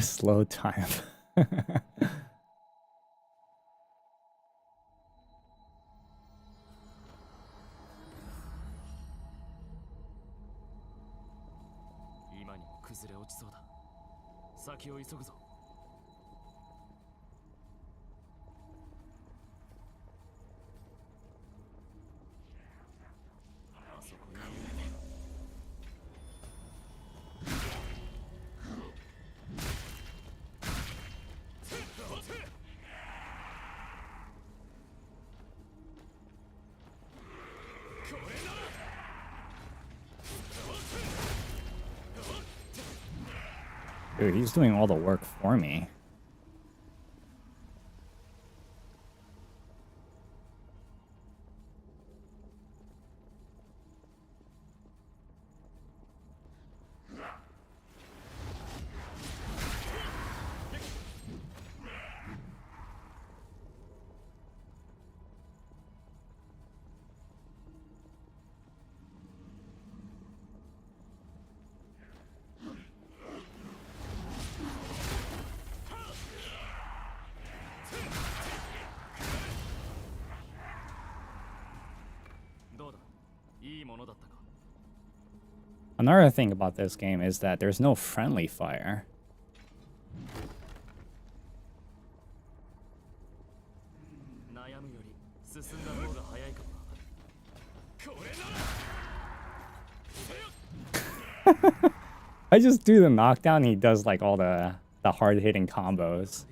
Slow time. Dude, he's doing all the work for me. Another thing about this game is that there's no friendly fire. I just do the knockdown and he does like all the hard-hitting combos.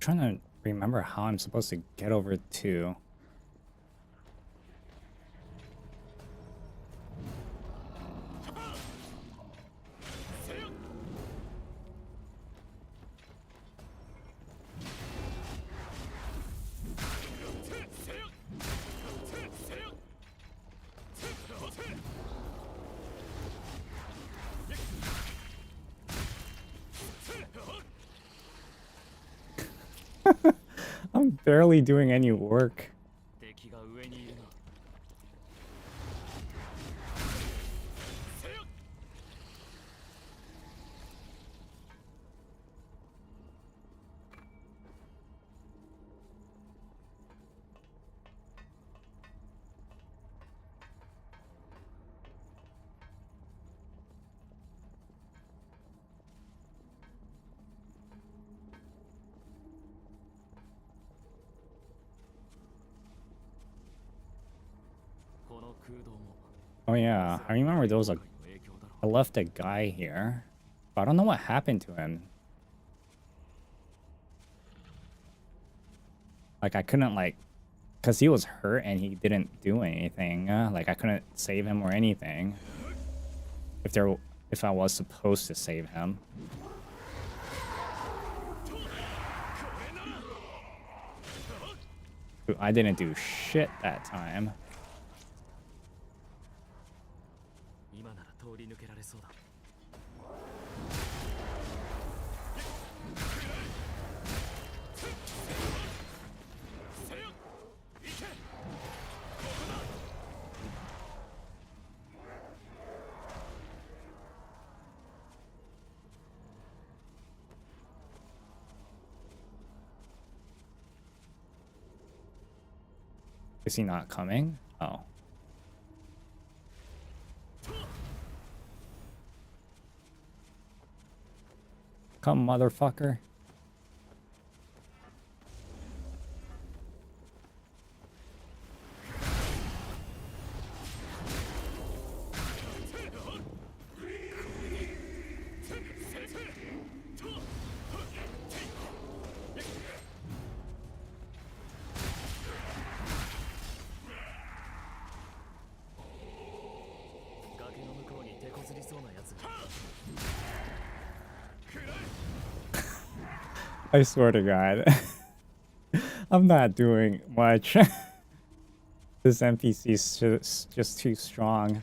Trying to remember how I'm supposed to get over to. I'm barely doing any work. Oh yeah, I remember there was a... I left a guy here. But I don't know what happened to him. Like, I couldn't, like... Because he was hurt and he didn't do anything. Like, I couldn't save him or anything. If I was supposed to save him. Dude, I didn't do shit that time. Is he not coming? Oh. Come, motherfucker. I swear to God, I'm not doing much. This NPC is just too strong.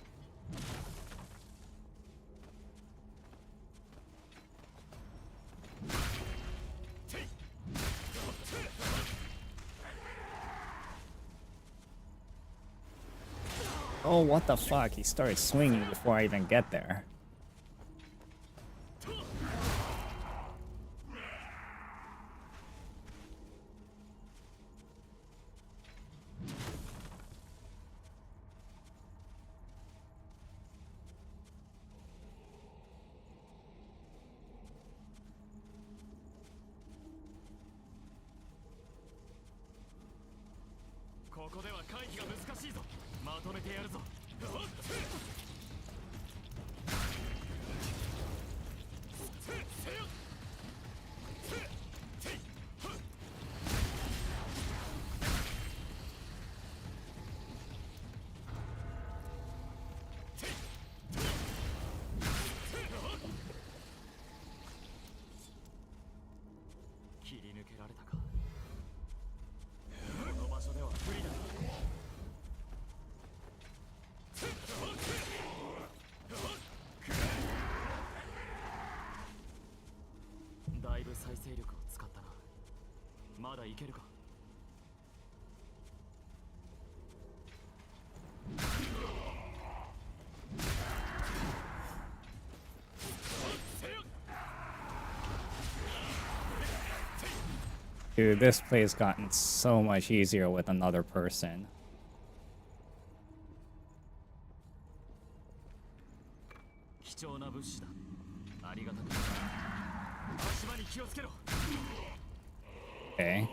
Oh, what the fuck? He started swinging before I even get there. Dude, this play's gotten so much easier with another person. Okay.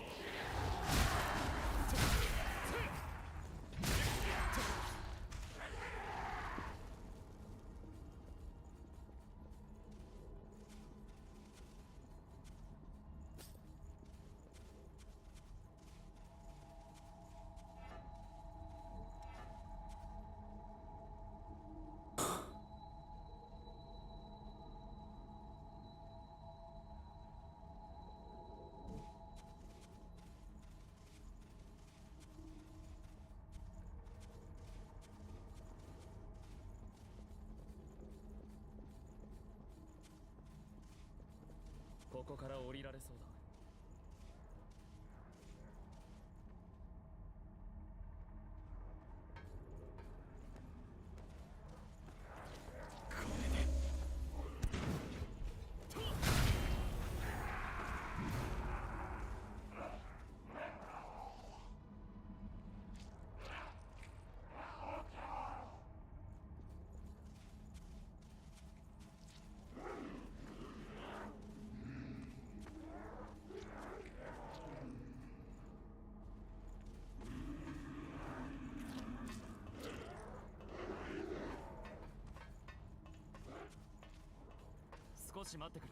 し待ってくれ。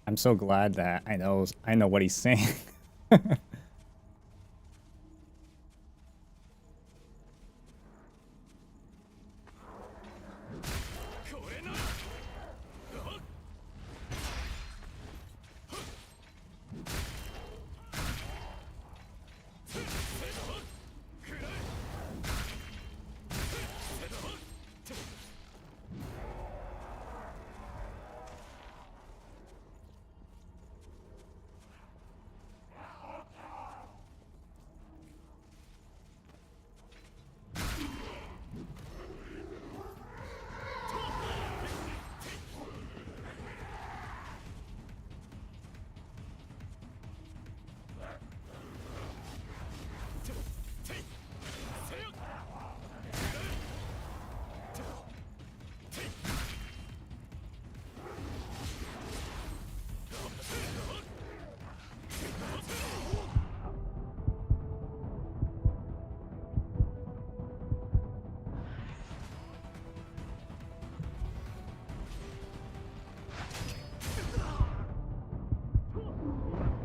I'm so glad that I know what he's saying.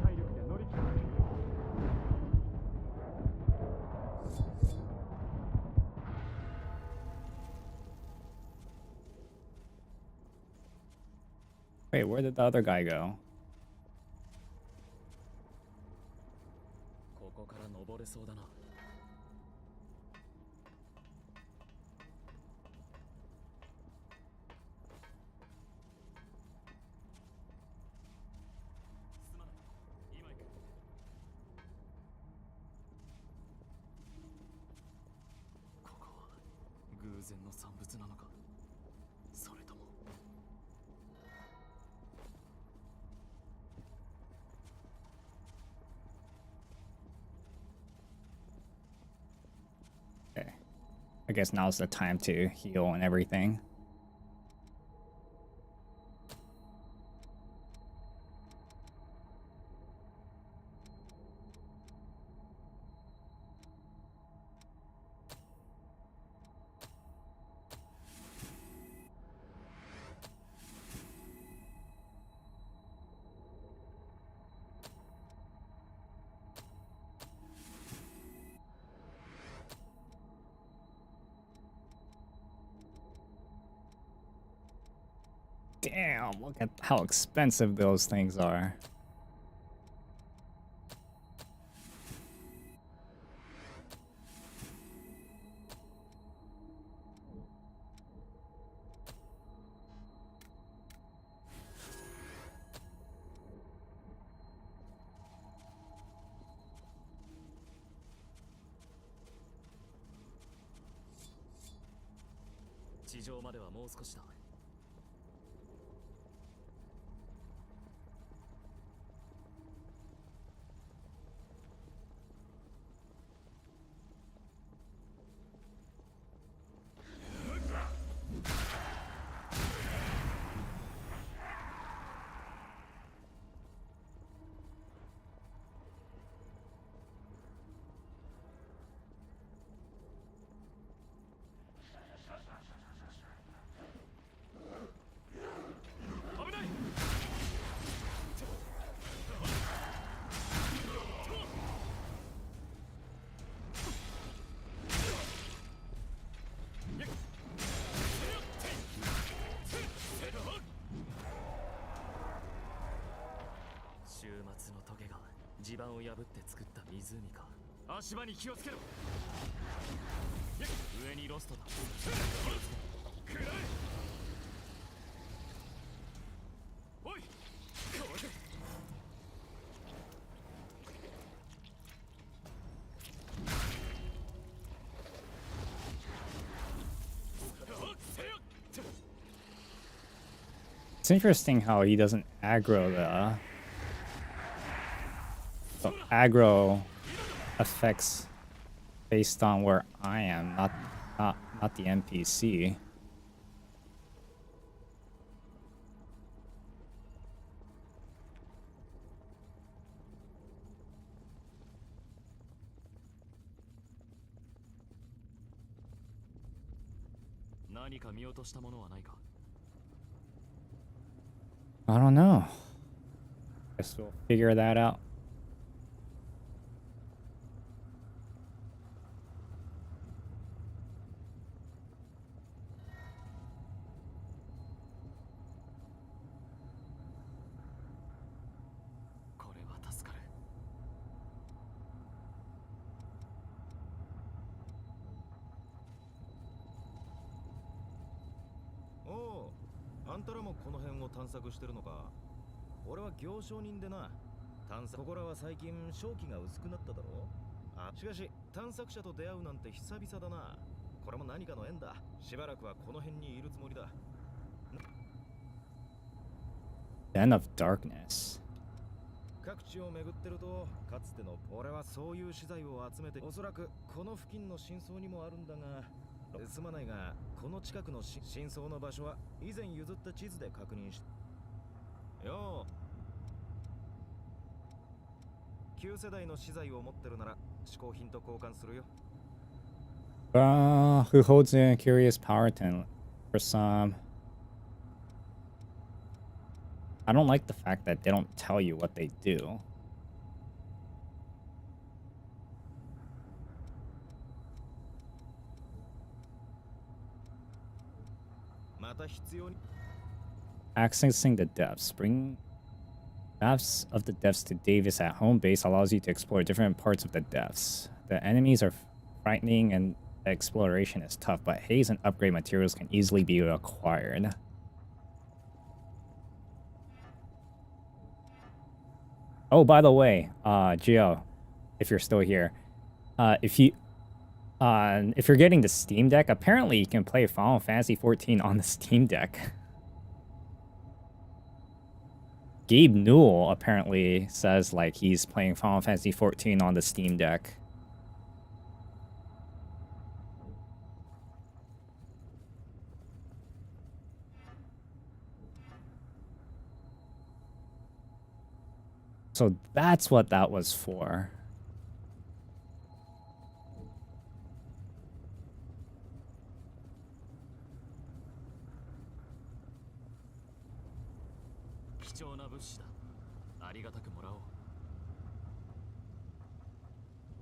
体力で乗り切る。Wait, where did the other guy go? ここから登れそうだな。すまない。今行く。ここは偶然の産物なのか、それとも。Okay. I guess now's the time to heal and everything. Damn, look at how expensive those things are. "地上まではもう少しだ。危ない。終末のトゲが地盤を破って作った湖か。足場に気をつけろ。上にロストだ。くらえ。おい、これで。It's interesting how he doesn't aggro the aggro effects based on where I am, not the NPC. 何か見落としたものはないか？ I don't know. Guess we'll figure that out. これは助かる。おお、あんたらもこの辺を探索してるのか。俺は行商人でな。探索、ここらは最近正気が薄くなっただろう。あ、しかし探索者と出会うなんて久々だな。これも何かの縁だ。しばらくはこの辺にいるつもりだ。Den of Darkness. 各地を巡ってると、かつての俺はそういう資材を集めて、おそらくこの付近の真相にもあるんだが、すまないが、この近くの真相の場所は以前譲った地図で確認しよう。旧世代の資材を持ってるなら嗜好品と交換するよ。Who holds a curious power to for some? I don't like the fact that they don't tell you what they do. Accessing the depths. Bring maps of the depths to Davis at home base allows you to explore different parts of the depths. The enemies are frightening and the exploration is tough, but haze and upgrade materials can easily be acquired. Oh, by the way, Gio, if you're still here, if you're getting the Steam Deck, apparently you can play Final Fantasy 14 on the Steam Deck. Gabe Newell apparently says like he's playing Final Fantasy 14 on the Steam Deck. So that's what that was for.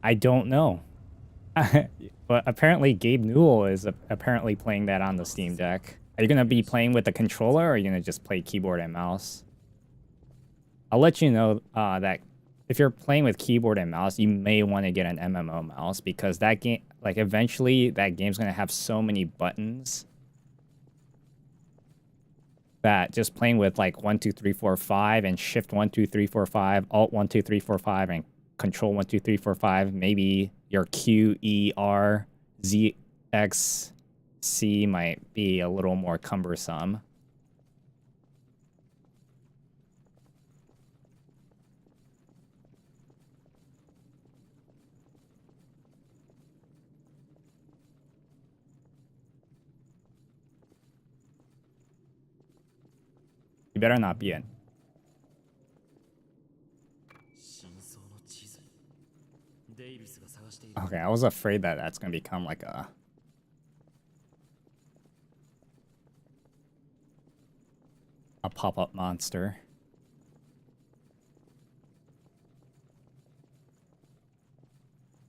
I don't know. But apparently Gabe Newell is apparently playing that on the Steam Deck. Are you going to be playing with the controller or are you going to just play keyboard and mouse? I'll let you know that if you're playing with keyboard and mouse, you may want to get an MMO mouse because that game, like eventually that game's going to have so many buttons that just playing with like 1, 2, 3, 4, 5 and shift 1, 2, 3, 4, 5, alt 1, 2, 3, 4, 5 and control 1, 2, 3, 4, 5, maybe your Q, E, R, Z, X, C might be a little more cumbersome. You better not be in. Okay, I was afraid that that's going to become like a pop-up monster.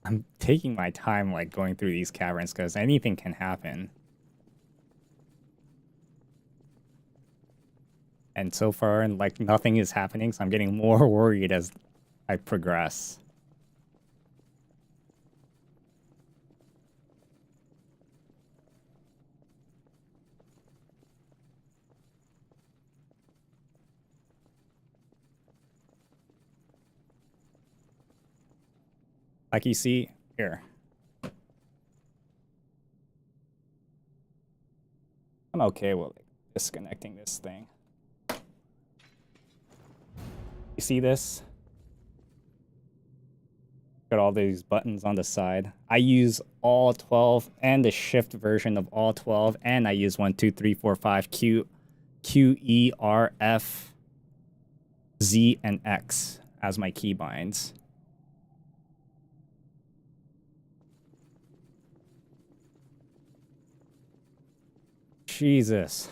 I'm taking my time like going through these caverns because anything can happen. And so far, like, nothing is happening, so I'm getting more worried as I progress. Like you see here. I'm okay with like, disconnecting this thing. You see this? Got all these buttons on the side. I use all 12 and the shift version of all 12, and I use 1, 2, 3, 4, 5, Q, E, R, F, Z, and X as my keybinds. Jesus.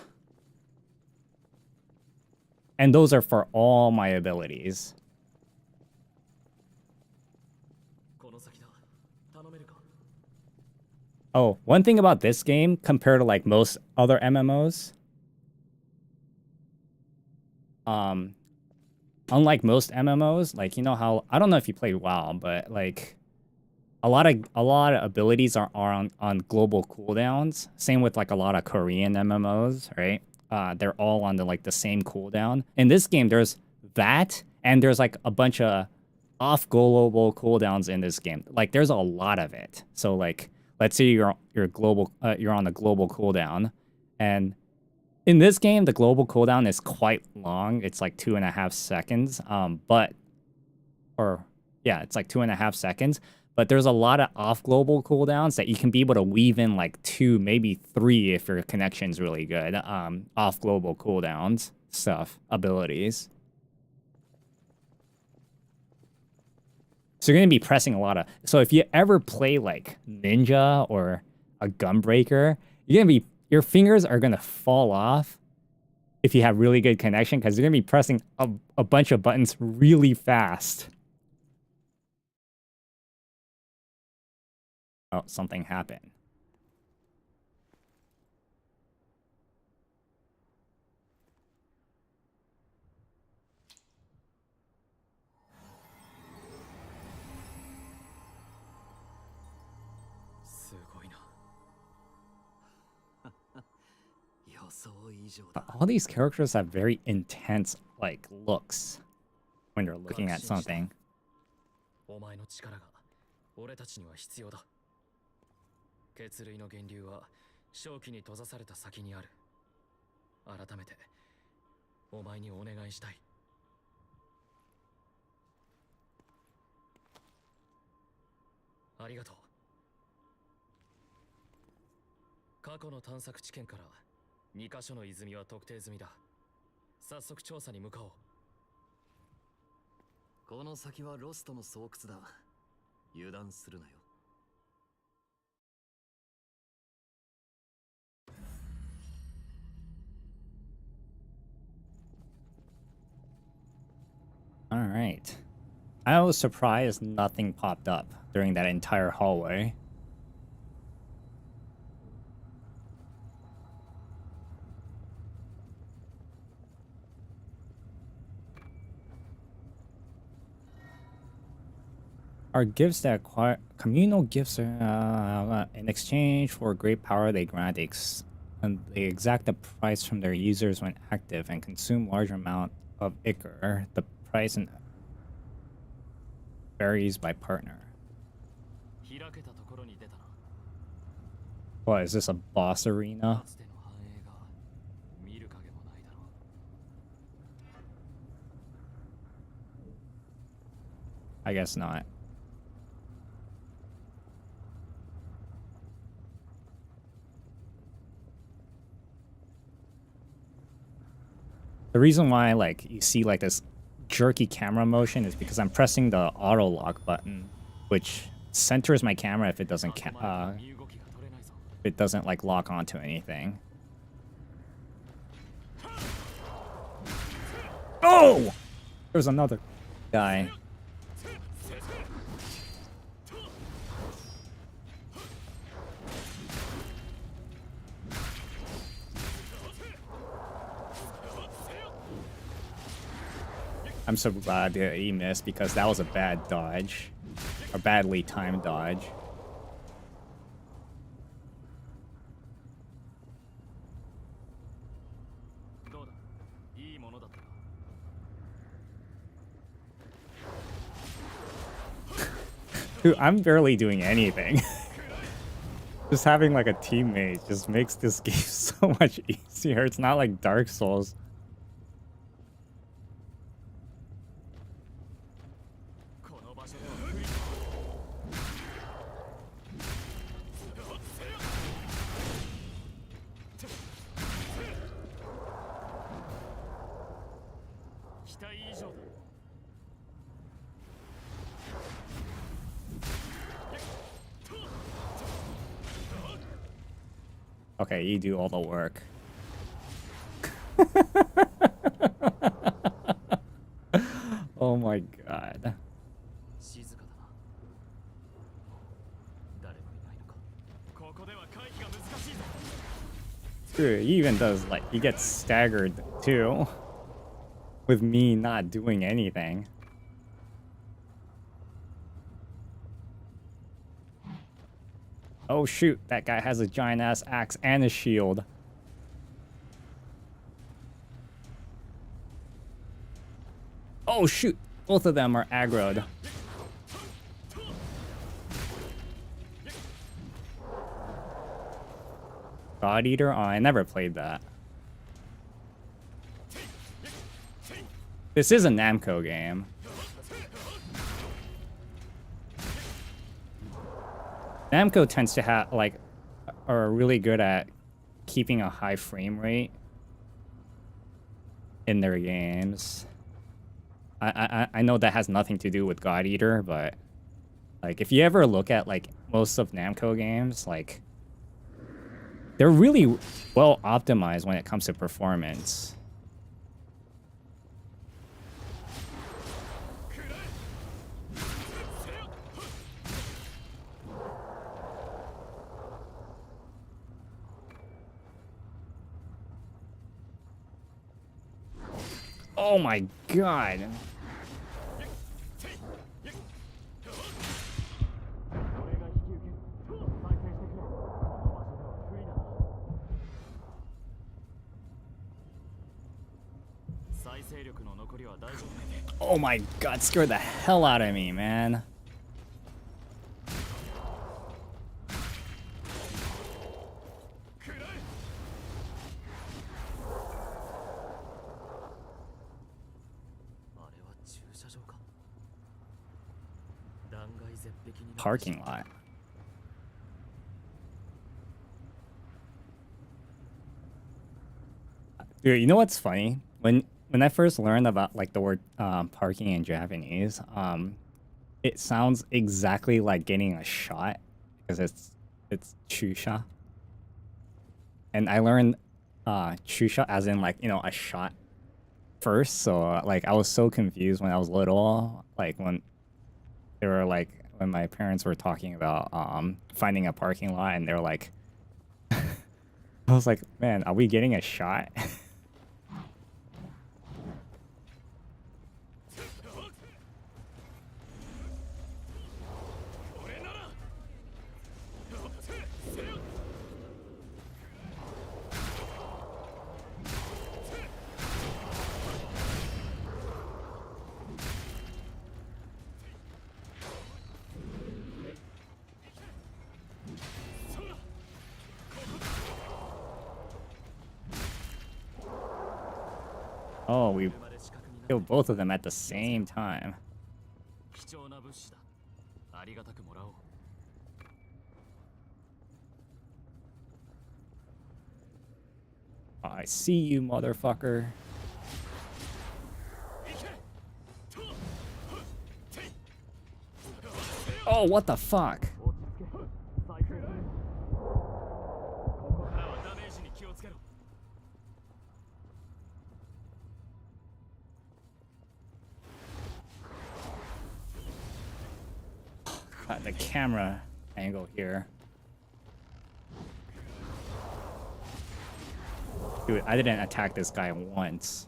And those are for all my abilities. Oh, one thing about this game compared to like most other MMOs, unlike most MMOs, like, you know how, I don't know if you played WoW, but like a lot of abilities are on global cooldowns. Same with like a lot of Korean MMOs, right? They're all on the same cooldown. In this game, there's that, and there's like a bunch of off global cooldowns in this game. Like there's a lot of it. So like, let's say you're on a global cooldown, and in this game the global cooldown is quite long. It's like 2.5 seconds. It's like 2.5 seconds. But there's a lot of off global cooldowns that you can be able to weave in like 2, maybe 3 if your connection's really good. Off global cooldowns stuff, abilities. So you're going to be pressing a lot of... So if you ever play like Ninja or a Gunbreaker, your fingers are going to fall off if you have really good connection, because you're going to be pressing a bunch of buttons really fast. Oh, something happened. All these characters have very intense like looks when they're looking at something. 血類の源流は正気に閉ざされた先にある。改めてお前にお願いしたい。ありがとう。過去の探索地点から2カ所の泉は特定済みだ。早速調査に向かおう。この先はロストの巣窟だ。油断するなよ。All right. I was surprised nothing popped up during that entire hallway. Are gifts that acquire communal gifts are in exchange for great power they grant and they exact the price from their users when active and consume large amount of ichor. The price and varies by partner. What is this, a boss arena? I guess not. The reason why like you see like this jerky camera motion is because I'm pressing the auto lock button, which centers my camera if it doesn't like lock onto anything. Oh! There's another guy. I'm so glad that he missed, because that was a bad dodge. A badly timed dodge. Dude, I'm barely doing anything. Just having like a teammate just makes this game so much easier. It's not like Dark Souls. Okay, you do all the work. Oh my god. 静かだな。誰もいないのか。ここでは回避が難しいぞ。 Dude, he even does like he gets staggered too. With me not doing anything. Oh shoot, that guy has a giant ass axe and a shield. Oh shoot, both of them are aggroed. God Eater? Oh, I never played that. This is a Namco game. Namco tends to have, like, are really good at keeping a high frame rate in their games. I know that has nothing to do with God Eater, but, like, if you ever look at, like, most of Namco games, like, they're really well optimized when it comes to performance. Oh my god. Oh my god, scared the hell out of me, man. Parking lot. Dude, you know what's funny? When I first learned about like the word parking in Japanese, it sounds exactly like getting a shot because it's chusha. And I learned chusha as in like, you know, a shot first. So like I was so confused when I was little, like when they were like when my parents were talking about finding a parking lot and they're like I was like, man, are we getting a shot? Oh, we killed both of them at the same time. I see you, motherfucker. Oh, what the fuck? The camera angle here. Dude, I didn't attack this guy once.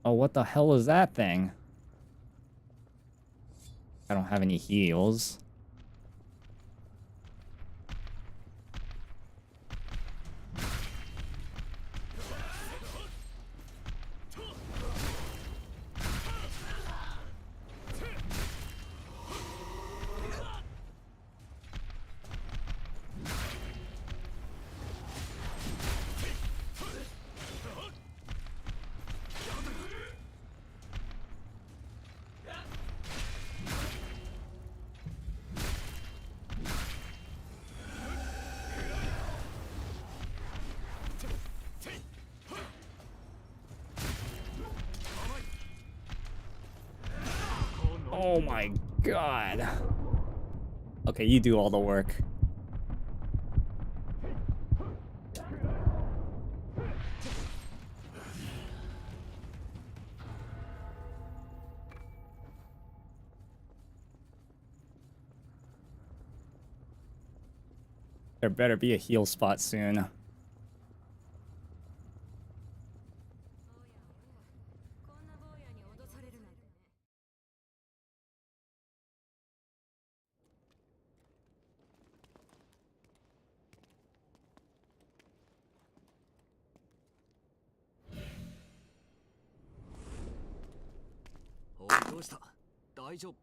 Oh, what the hell is that thing? I don't have any heals. Oh my god. Okay, you do all the work. There better be a heal spot soon. Oh, どうした？大丈夫？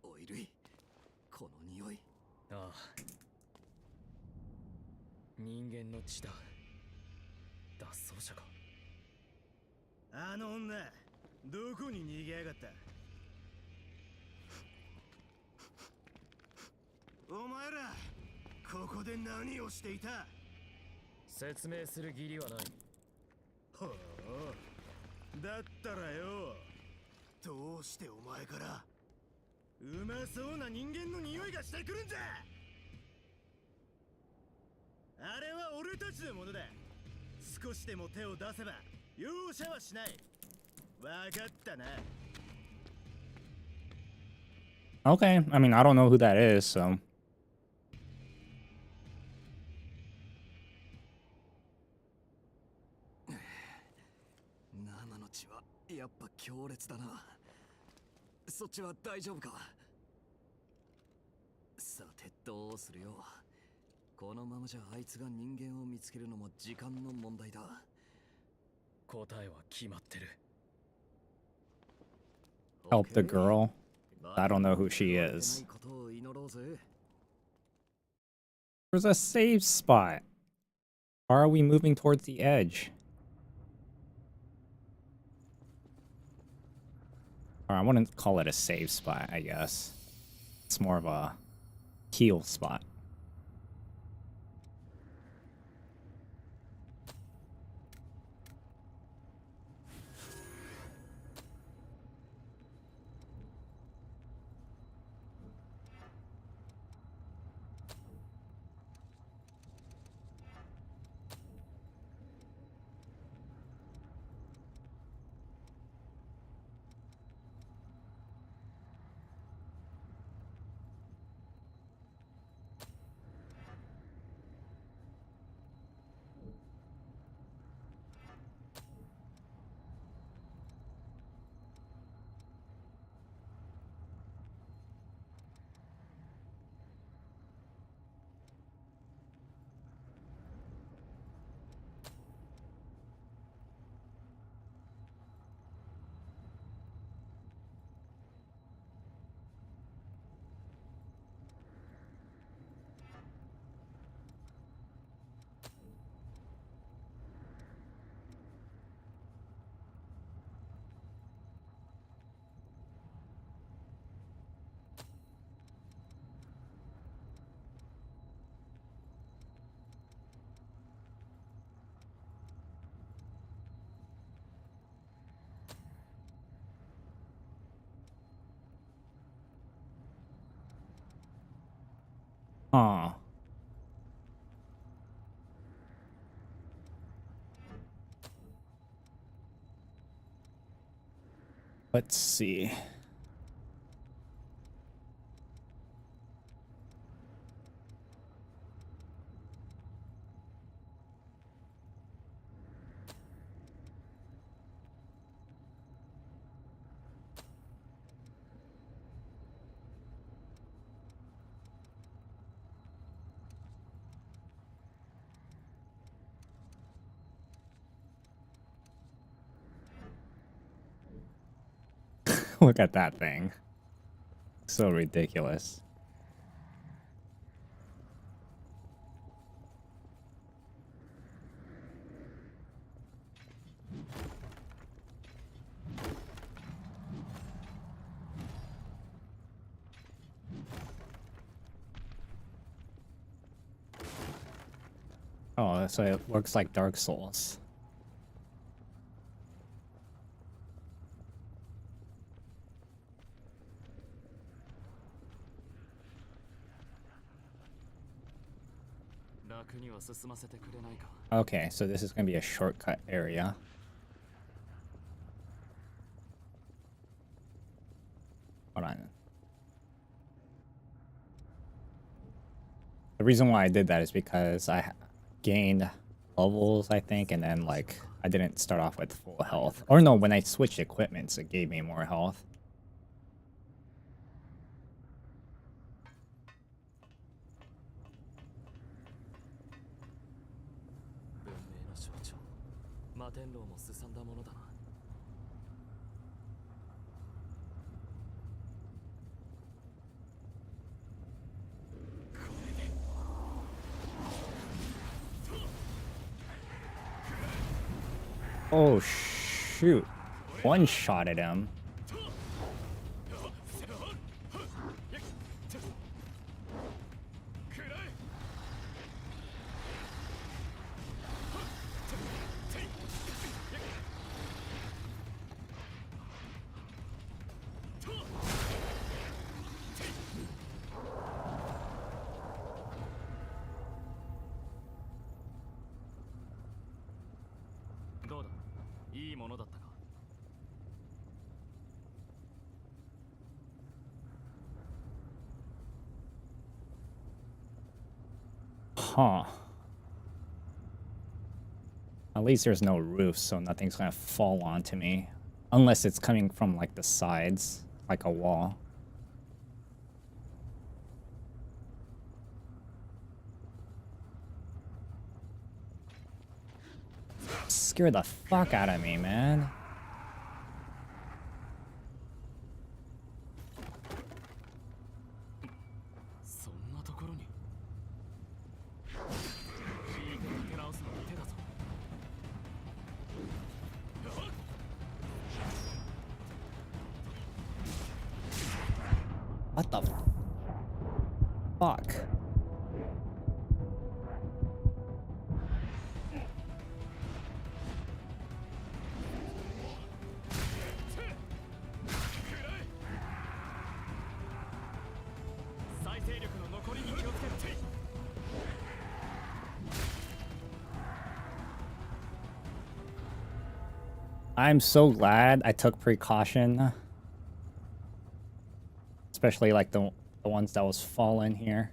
おいルイ、この匂い。ああ。人間の血だ。脱走者か。あの女、どこに逃げやがった？お前ら、ここで何をしていた？説明する義理はない。ほう。だったらよ、どうしてお前からうまそうな人間の匂いがしてくるんだ。あれは俺たちのものだ。少しでも手を出せば容赦はしない。わかったな。 Okay, I mean, I don't know who that is, so. 生の血はやっぱ強烈だな。そっちは大丈夫か？さてどうするよ。このままじゃあいつが人間を見つけるのも時間の問題だ。答えは決まってる。Help the girl. I don't know who she is. There's a save spot. Why are we moving towards the edge? Or I wouldn't call it a save spot, I guess. It's more of a heal spot. Huh. Let's see. Look at that thing. So ridiculous. Oh, so it works like Dark Souls. 楽には進ませてくれないか。 Okay, so this is gonna be a shortcut area. Hold on. The reason why I did that is because I gained levels, I think, and then like I didn't start off with full health. Or no, when I switched equipments, it gave me more health. 文明の象徴、摩天楼もすさんだものだな。 Oh shoot. One shot at him. Huh. At least there's no roof, so nothing's gonna fall onto me. Unless it's coming from like the sides, like a wall. Scare the fuck out of me, man. What the fuck? I'm so glad I took precaution. Especially like the ones that was fallen here.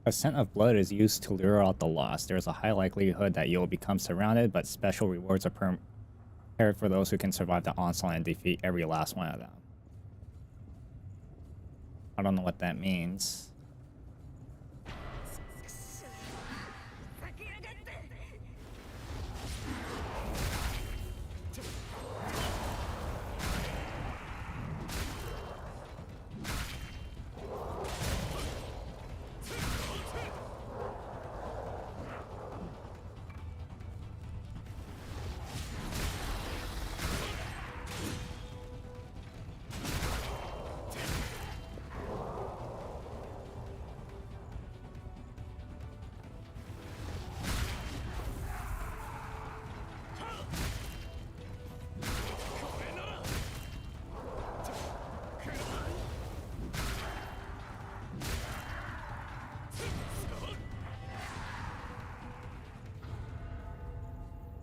A scent of blood is used to lure out the lost. There's a high likelihood that you'll become surrounded, but special rewards are prepared for those who can survive the onslaught and defeat every last one of them. I don't know what that means.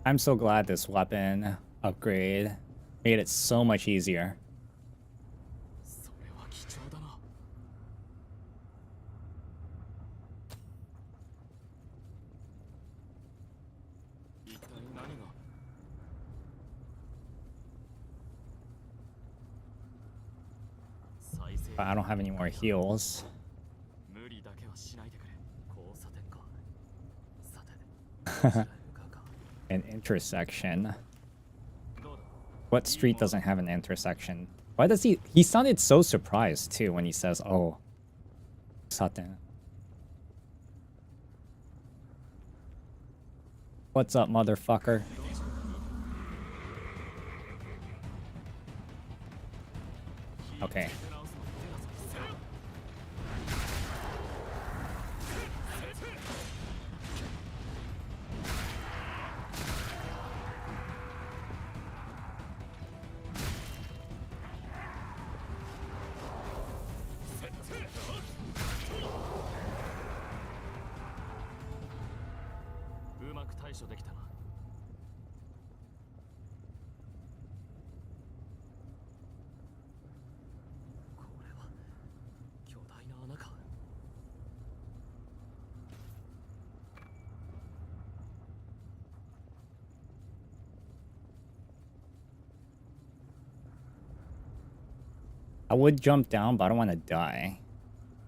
I'm so glad this weapon upgrade made it so much easier. But I don't have any more heals. An intersection. What street doesn't have an intersection? Why does he sounded so surprised too when he says, oh, Satan. What's up, motherfucker? Okay. I would jump down, but I don't want to die.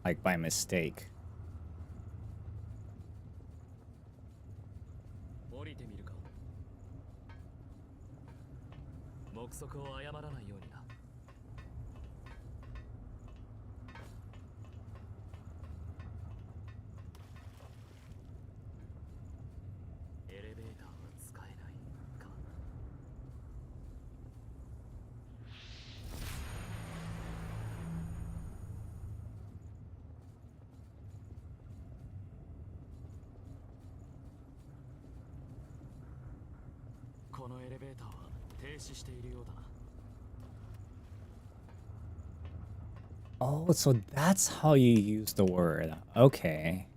Like, by mistake. Oh, so that's how you use the word. Okay.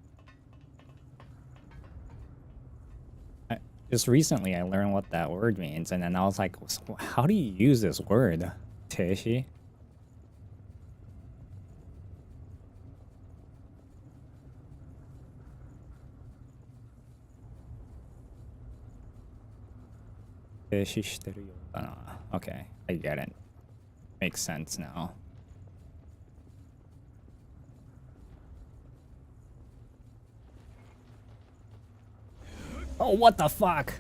Just recently I learned what that word means, and then I was like, so how do you use this word? Teishi? Okay, I get it. Makes sense now. Oh, what the fuck?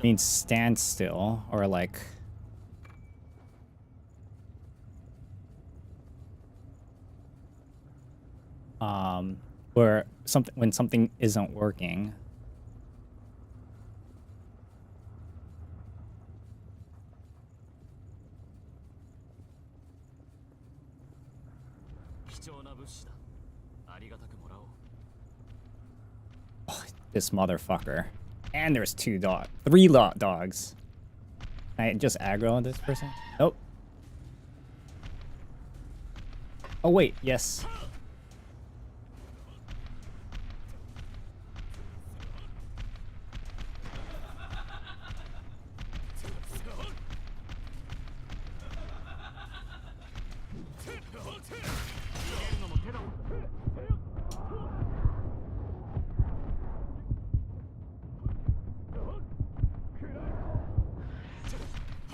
Means stand still, or like where something, when something isn't working. Oh, this motherfucker. And there's three dogs. Can I just aggro this person? Nope. Oh wait, yes.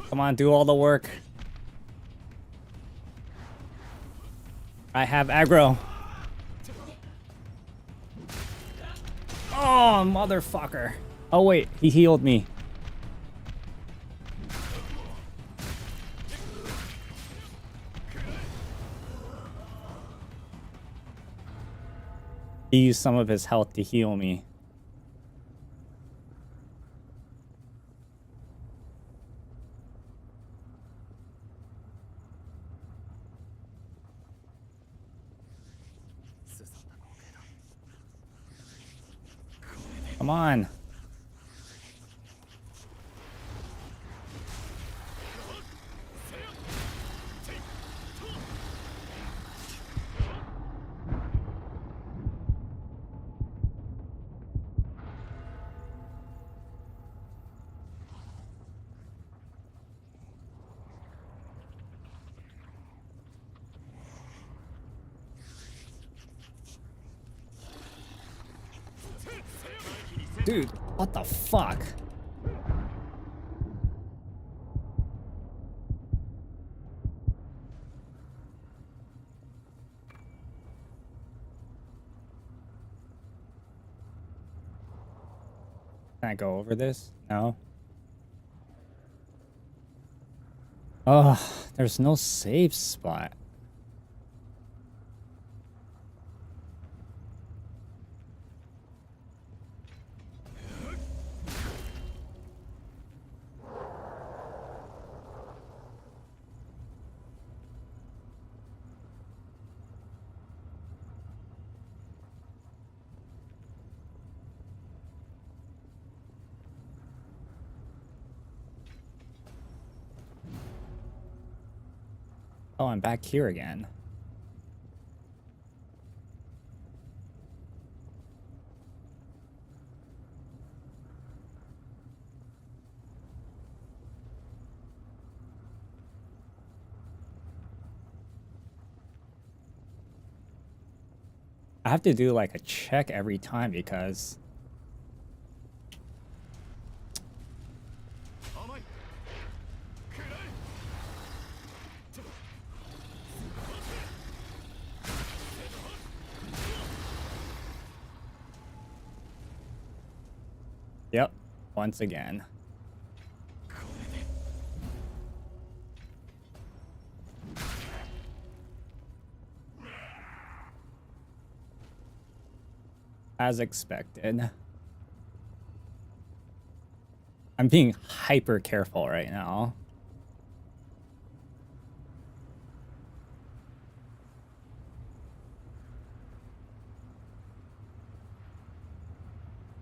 Come on, do all the work. I have aggro. Oh, motherfucker. Oh, wait. He healed me. He used some of his health to heal me. Come on. Dude, what the fuck? Can I go over this? No. Oh, there's no safe spot. Oh, I'm back here again. I have to do like a check every time because yep, once again. As expected. I'm being hyper careful right now.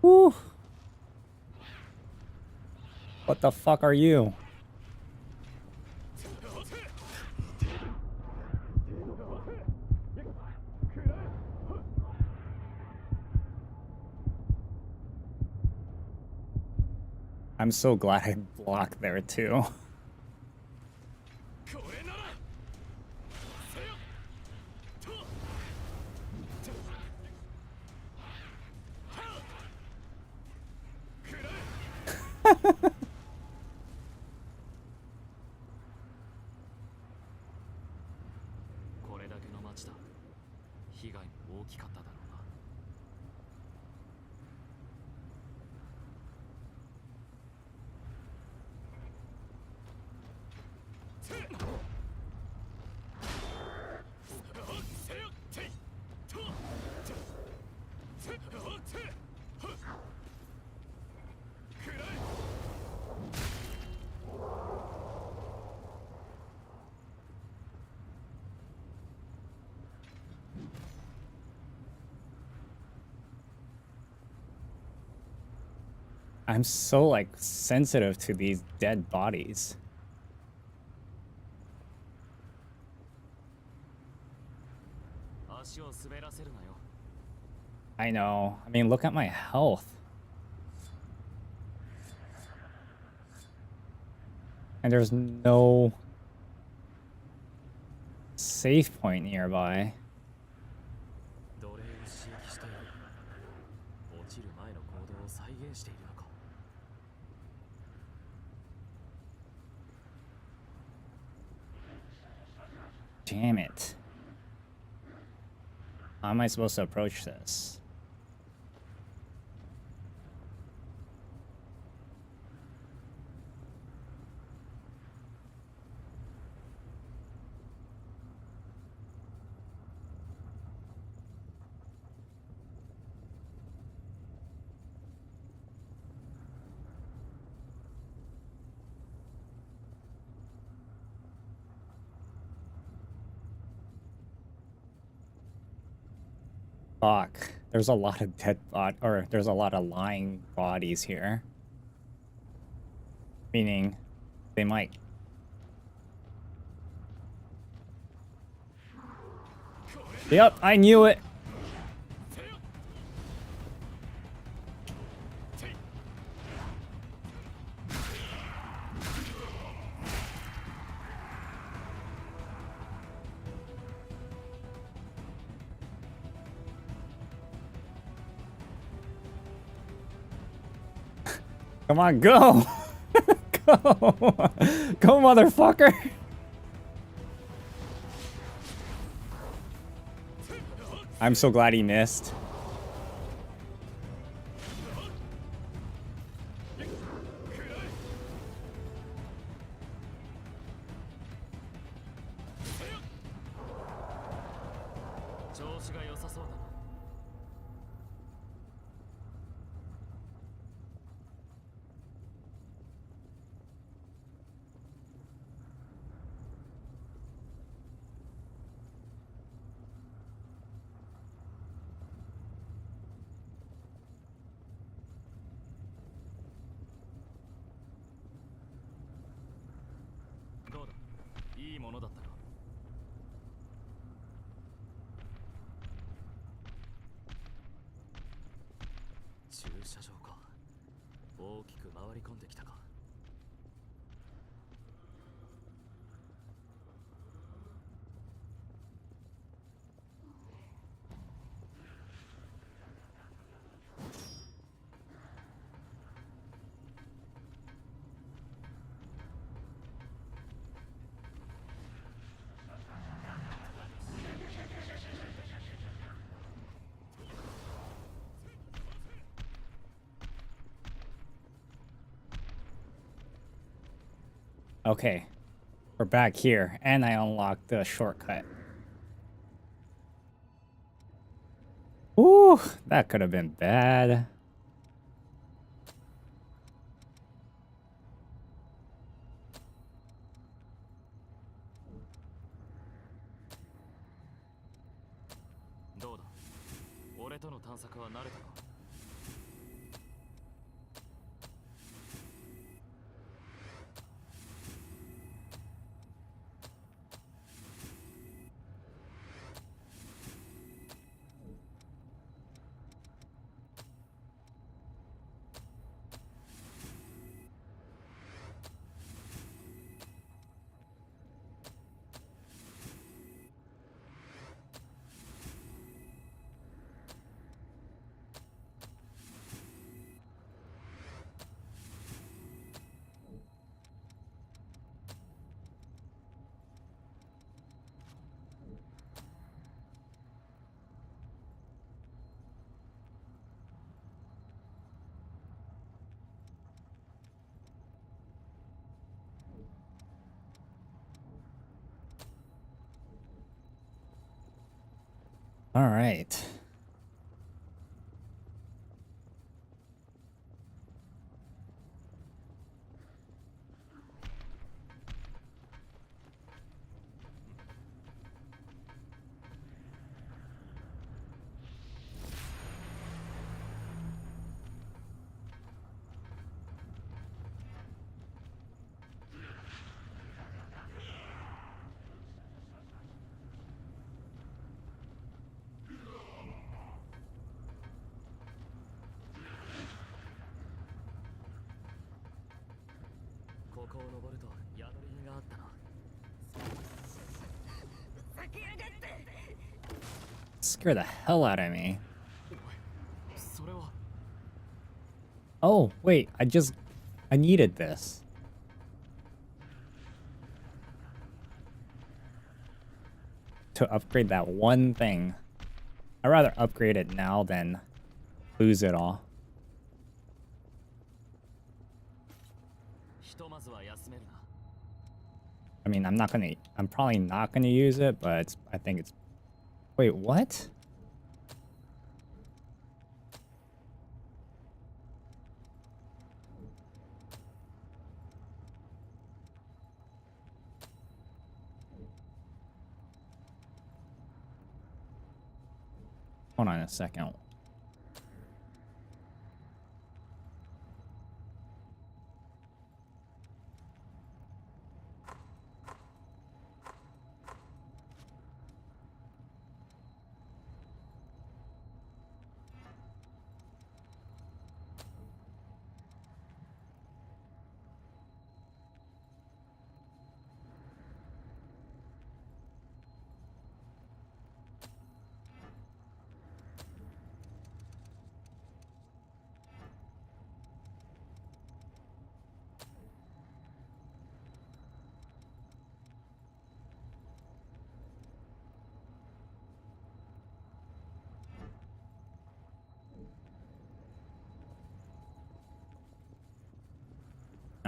Whew. What the fuck are you? I'm so glad I blocked there too. I'm so like sensitive to these dead bodies. I know. I mean, look at my health. And there's no safe point nearby. Damn it. How am I supposed to approach this? Fuck. There's a lot of there's a lot of lying bodies here. Meaning, they might. Yep, I knew it. Come on, go! Go! Go, motherfucker! I'm so glad he missed. ものだったろ。駐車場か。大きく回り込んできたか。Okay, we're back here, and I unlocked the shortcut. Ooh, that could have been bad. How? 俺との探索は慣れたか？All right. Scare the hell out of me. Oh, wait, I needed this. To upgrade that one thing. I'd rather upgrade it now than lose it all. I mean, I'm probably not gonna use it, but I think it's... Wait, what? Hold on a second.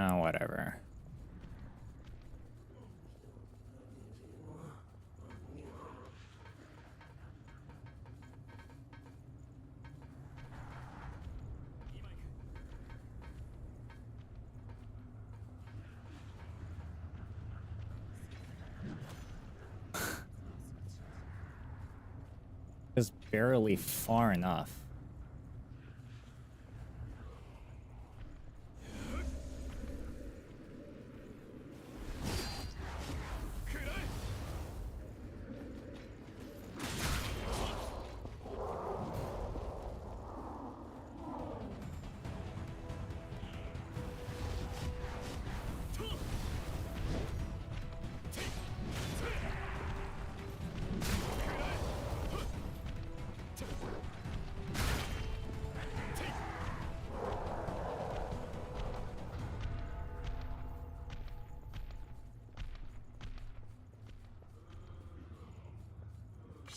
Oh, whatever. Just barely far enough.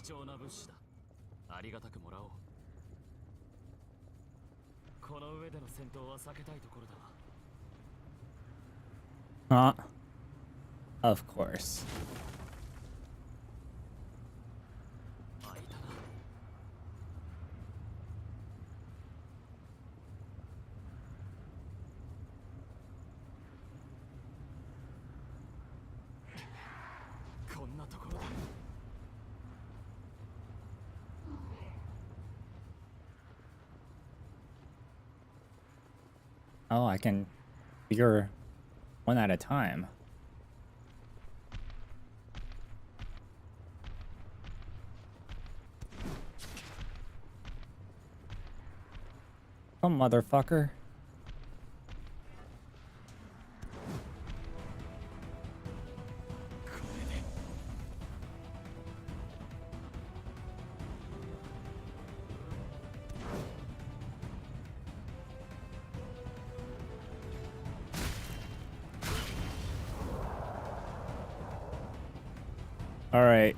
貴重な物資だ。ありがたくもらおう。この上での戦闘は避けたいところだ。Of course. あ、いたな。こんなところだ。Oh, I can figure one at a time. Come, motherfucker. All right.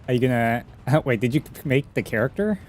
Are you gonna wait? Did you make the character?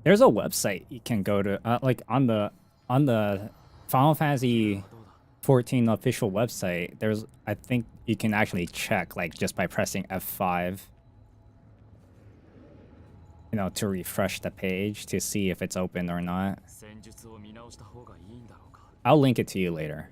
There's a website you can go to, like on the Final Fantasy 14 official website. There's, I think you can actually check like just by pressing F5, you know, to refresh the page to see if it's open or not. I'll link it to you later.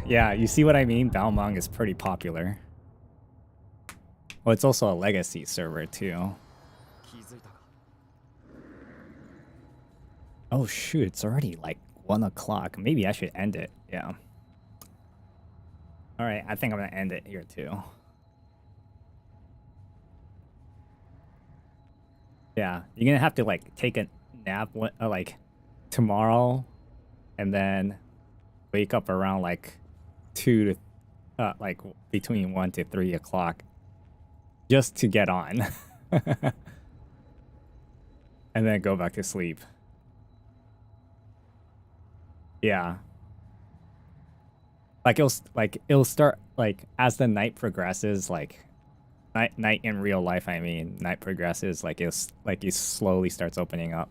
Yeah, you see what I mean? Balmong is pretty popular. Well, it's also a legacy server too. Oh shoot, it's already like 1 o'clock. Maybe I should end it. Yeah. Alright, I think I'm gonna end it here too. Yeah, you're gonna have to like take a nap like tomorrow and then wake up around like 2 to like between 1 to 3 o'clock just to get on. And then go back to sleep. Yeah. Like it'll start like as the night progresses, like night in real life, I mean, night progresses, like it slowly starts opening up.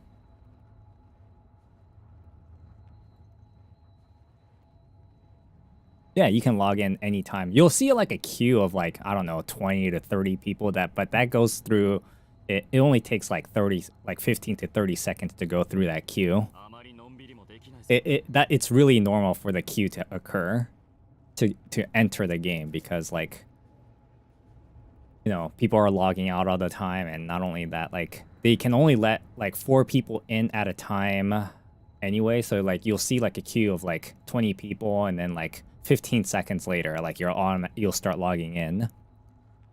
Yeah, you can log in anytime. You'll see like a queue of like, I don't know, 20 to 30 people but that goes through it only takes like 15 to 30 seconds to go through that queue. あまりのんびりもできないぞ。 It's really normal for the queue to occur to enter the game because like, you know, people are logging out all the time, and not only that, like they can only let like 4 people in at a time anyway, so like you'll see like a queue of like 20 people, and then like 15 seconds later like you'll start logging in.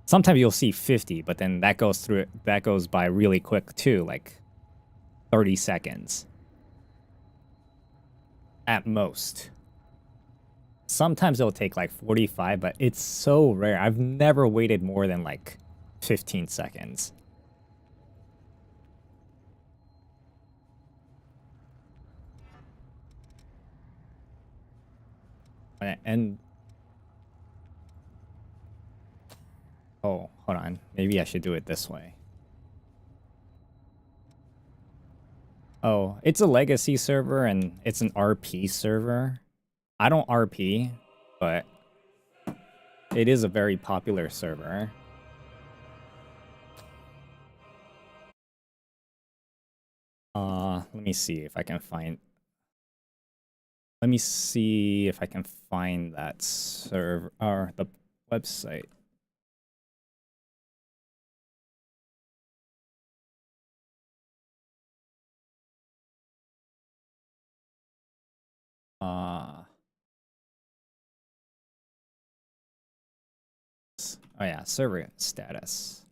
Sometimes you'll see 50, but then that goes by really quick too, like 30 seconds at most. Sometimes it'll take like 45, but it's so rare. I've never waited more than like 15 seconds. And oh, hold on. Maybe I should do it this way. Oh, it's a legacy server and it's an RP server. I don't RP, but it is a very popular server. Let me see if I can find. Let me see if I can find that server or the website. Oh yeah, server status.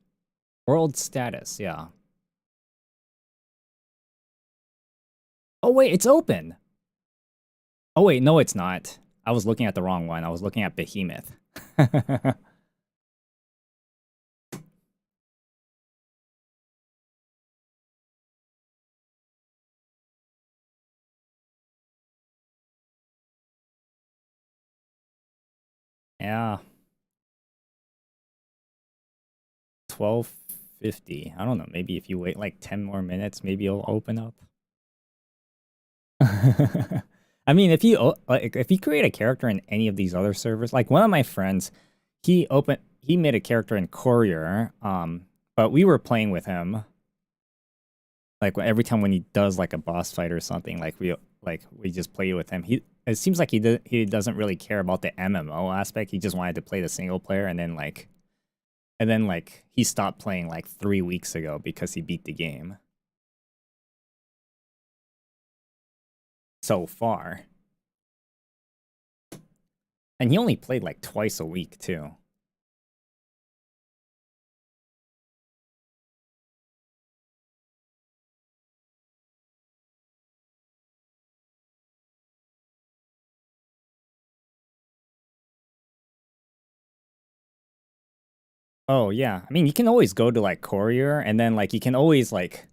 World status, yeah. Oh wait, it's open! Oh wait, no it's not. I was looking at the wrong one. I was looking at Behemoth. Yeah. 12:50. I don't know. Maybe if you wait like 10 more minutes, maybe it'll open up. I mean, if you create a character in any of these other servers, like one of my friends, he made a character in Courier, but we were playing with him. Like every time when he does like a boss fight or something, like we just played with him. It seems like he doesn't really care about the MMO aspect. He just wanted to play the single player, and then he stopped playing like 3 weeks ago because he beat the game. So far. And he only played like twice a week too. Oh yeah, I mean you can always go to like Courier, and then like you can always like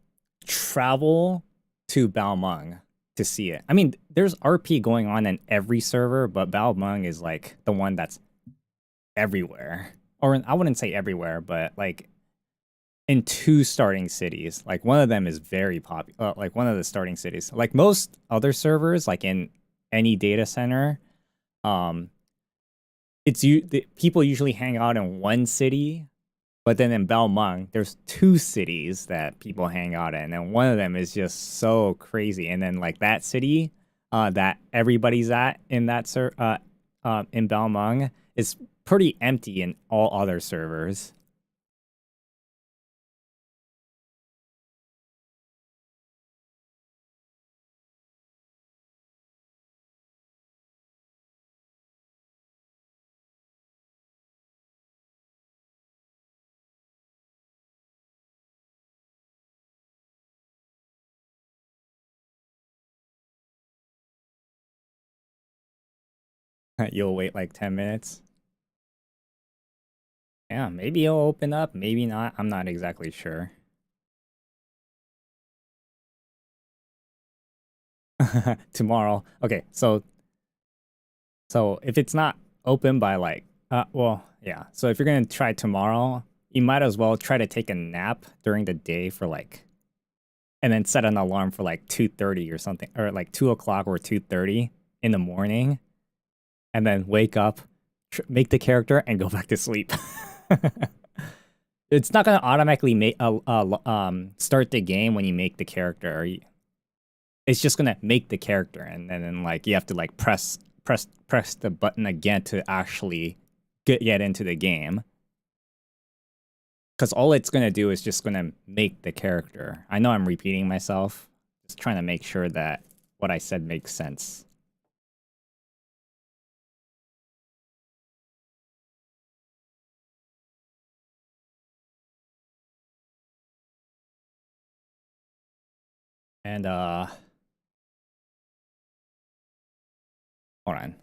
travel to Balmung to see it. I mean, there's RP going on in every server, but Balmung is like the one that's everywhere. Or I wouldn't say everywhere, but like in 2 starting cities. Like one of them is very popular, like one of the starting cities. Like most other servers, like in any data center, people usually hang out in one city, but then in Balmung, there's 2 cities that people hang out in, and one of them is just so crazy. And then like that city that everybody's at in that in Balmung is pretty empty in all other servers. You'll wait like 10 minutes. Yeah, maybe it'll open up, maybe not. I'm not exactly sure. Tomorrow. Okay, so if it's not open by like well, yeah. So if you're going to try tomorrow, you might as well try to take a nap during the day for like, and then set an alarm for like 2:30 or something, or like 2 o'clock or 2:30 in the morning, and then wake up, make the character, and go back to sleep. it's not gonna automatically make start the game when you make the character. It's just gonna make the character, and then like you have to like press the button again to actually get into the game. Because all it's gonna do is just gonna make the character. I know I'm repeating myself. Just trying to make sure that what I said makes sense. And hold on.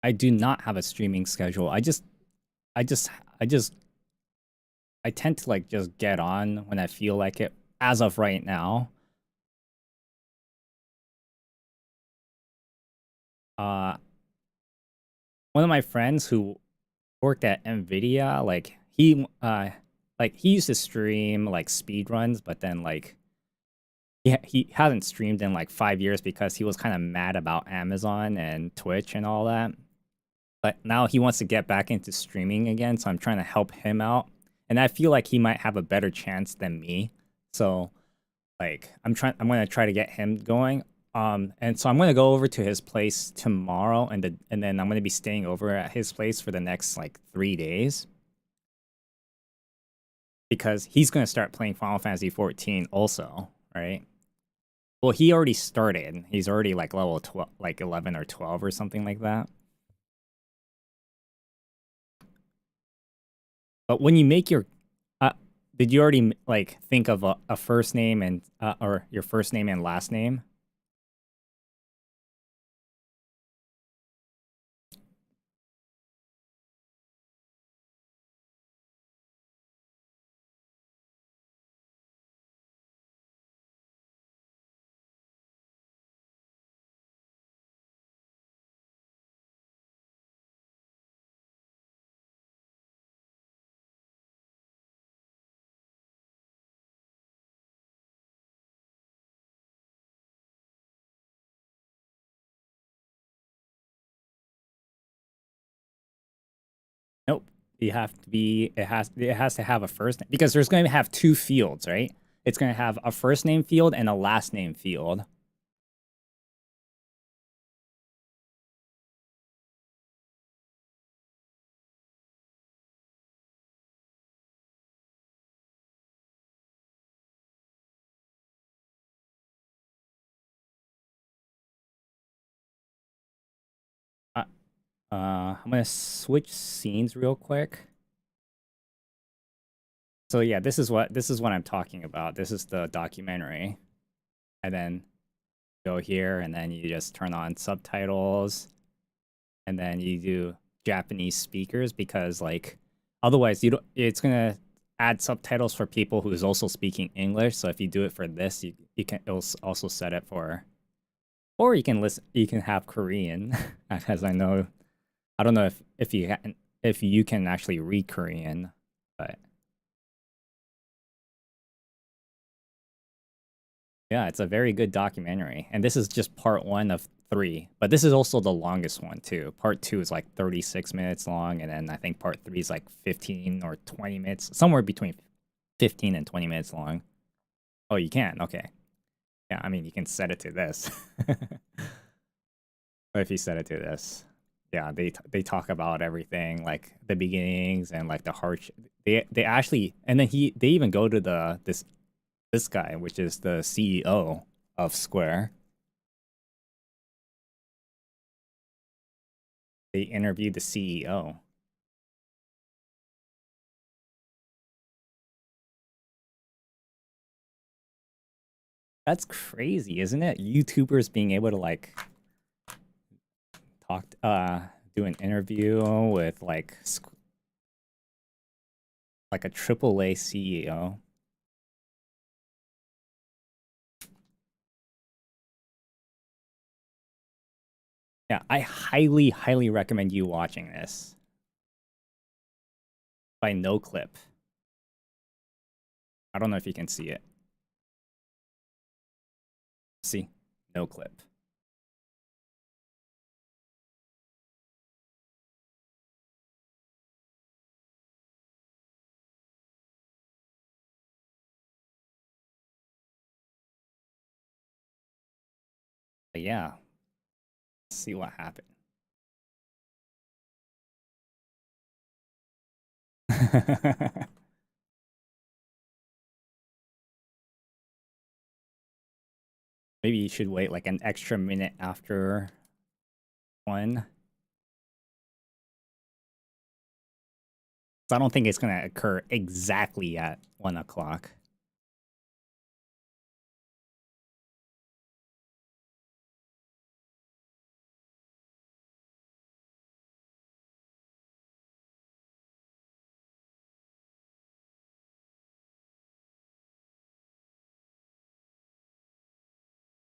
I do not have a streaming schedule. I tend to like just get on when I feel like it as of right now. One of my friends who worked at Nvidia, like he used to stream like speed runs, but then like he hasn't streamed in like 5 years because he was kind of mad about Amazon and Twitch and all that. But now he wants to get back into streaming again, so I'm trying to help him out. And I feel like he might have a better chance than me. So like I'm gonna try to get him going. And so I'm gonna go over to his place tomorrow, and then I'm gonna be staying over at his place for the next like 3 days. Because he's gonna start playing Final Fantasy 14 also, right? Well, he already started. He's already like level 12, like 11 or 12 or something like that. But when you make your, did you already like think of a first name and or your first name and last name? Nope. You have to be. It has to have a first name because there's going to have 2 fields, right? It's going to have a first name field and a last name field. I'm gonna switch scenes real quick. So yeah, this is what I'm talking about. This is the documentary, and then go here, and then you just turn on subtitles, and then you do Japanese speakers because like otherwise you don't. It's gonna add subtitles for people who's also speaking English. So if you do it for this, you can also set it for, or you can listen. You can have Korean, as I know. I don't know if you can actually read Korean, but yeah, it's a very good documentary. And this is just part 1 of 3, but this is also the longest one too. Part 2 is like 36 minutes long, and then I think part 3 is like 15 or 20 minutes, somewhere between 15 and 20 minutes long. Oh, you can? Okay. Yeah, I mean, you can set it to this. Or if you set it to this. Yeah, they talk about everything, like the beginnings and like the hardship. They actually, and then they even go to this guy, which is the CEO of Square. They interviewed the CEO. That's crazy, isn't it? YouTubers being able to like do an interview with like a AAA CEO. Yeah, I highly, highly recommend you watching this. By No Clip. I don't know if you can see it. See? No Clip. But yeah. Let's see what happened. Maybe you should wait like an extra minute after 1. So I don't think it's going to occur exactly at 1 o'clock.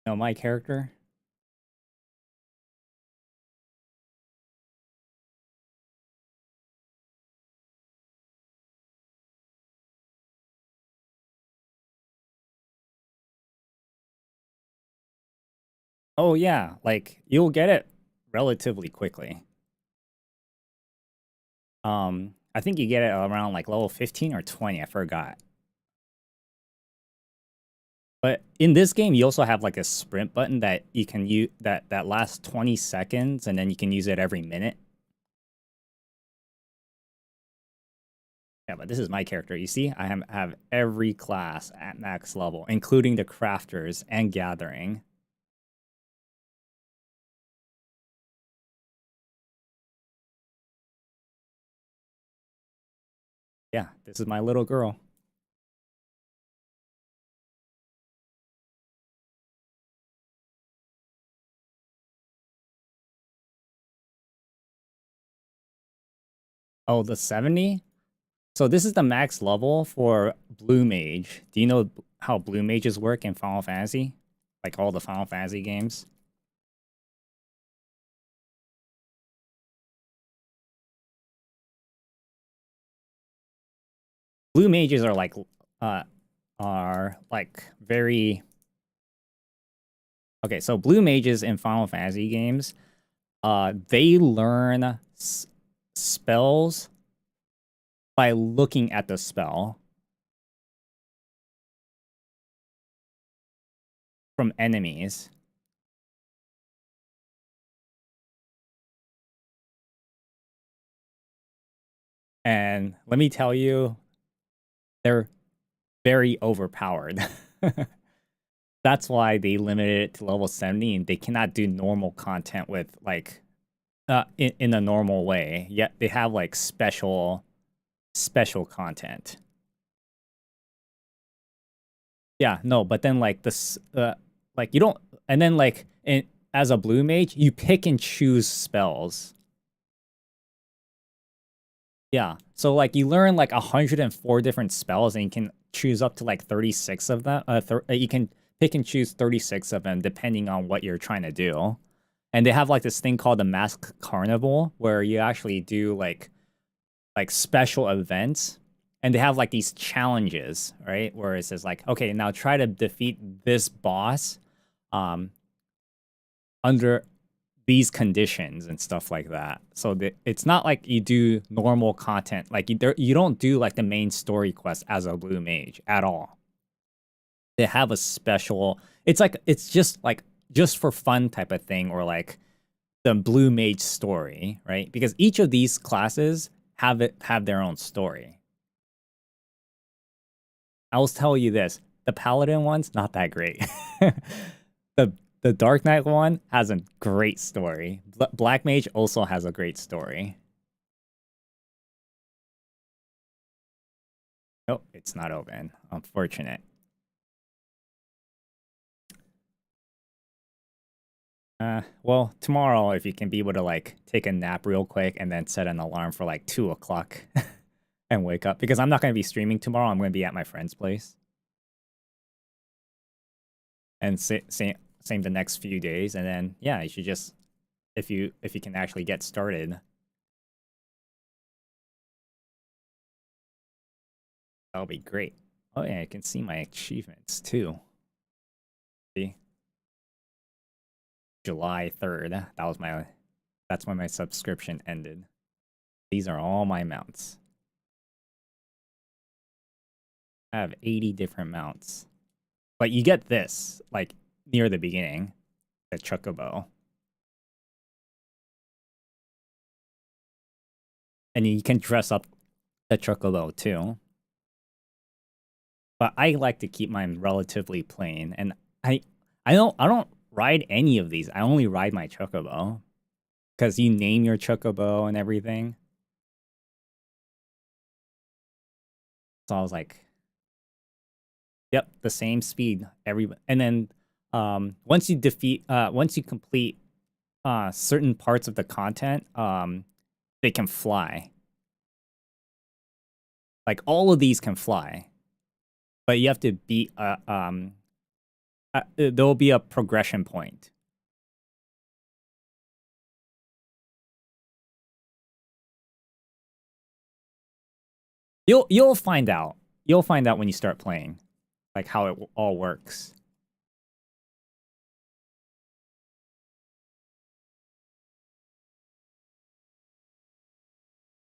No, my character? Oh yeah, like you'll get it relatively quickly. I think you get it around like level 15 or 20, I forgot. But in this game, you also have like a sprint button that you can use that lasts 20 seconds, and then you can use it every minute. Yeah, but this is my character. You see, I have every class at max level, including the crafters and gathering. Yeah, this is my little girl. Oh, the 70? So this is the max level for Blue Mage. Do you know how Blue Mages work in Final Fantasy? Like all the Final Fantasy games? Blue Mages are like very... Okay, so Blue Mages in Final Fantasy games, they learn spells by looking at the spell from enemies. And let me tell you, they're very overpowered. That's why they limited it to level 70, and they cannot do normal content with like in a normal way. Yet they have like special content. Yeah, no, but then like this like you don't, and then like as a blue mage, you pick and choose spells. Yeah, so like you learn like 104 different spells, and you can choose up to like 36 of them. You can pick and choose 36 of them depending on what you're trying to do. And they have like this thing called the Mask Carnival, where you actually do like special events, and they have like these challenges, right? Where it says like, okay, now try to defeat this boss under these conditions and stuff like that. So it's not like you do normal content. Like you don't do like the main story quest as a blue mage at all. They have a special, it's just for fun type of thing, or like the blue mage story, right? Because each of these classes have their own story. I will tell you this, the paladin one's not that great. The Dark Knight one has a great story. Black Mage also has a great story. Oh, it's not open. Unfortunate. Well, tomorrow, if you can be able to like take a nap real quick and then set an alarm for like 2 o'clock and wake up, because I'm not going to be streaming tomorrow. I'm going to be at my friend's place. And same the next few days, and then yeah, you should just if you can actually get started. That'll be great. Oh yeah, I can see my achievements too. See? July 3rd. That's when my subscription ended. These are all my mounts. I have 80 different mounts. But you get this, like, near the beginning. The chocobo. And you can dress up the chocobo too. But I like to keep mine relatively plain. And I don't ride any of these. I only ride my chocobo. Because you name your chocobo and everything. So I was like, yep, the same speed. And then once you complete certain parts of the content, they can fly. Like all of these can fly, but you have to beat there will be a progression point. You'll find out. You'll find out when you start playing, like how it all works.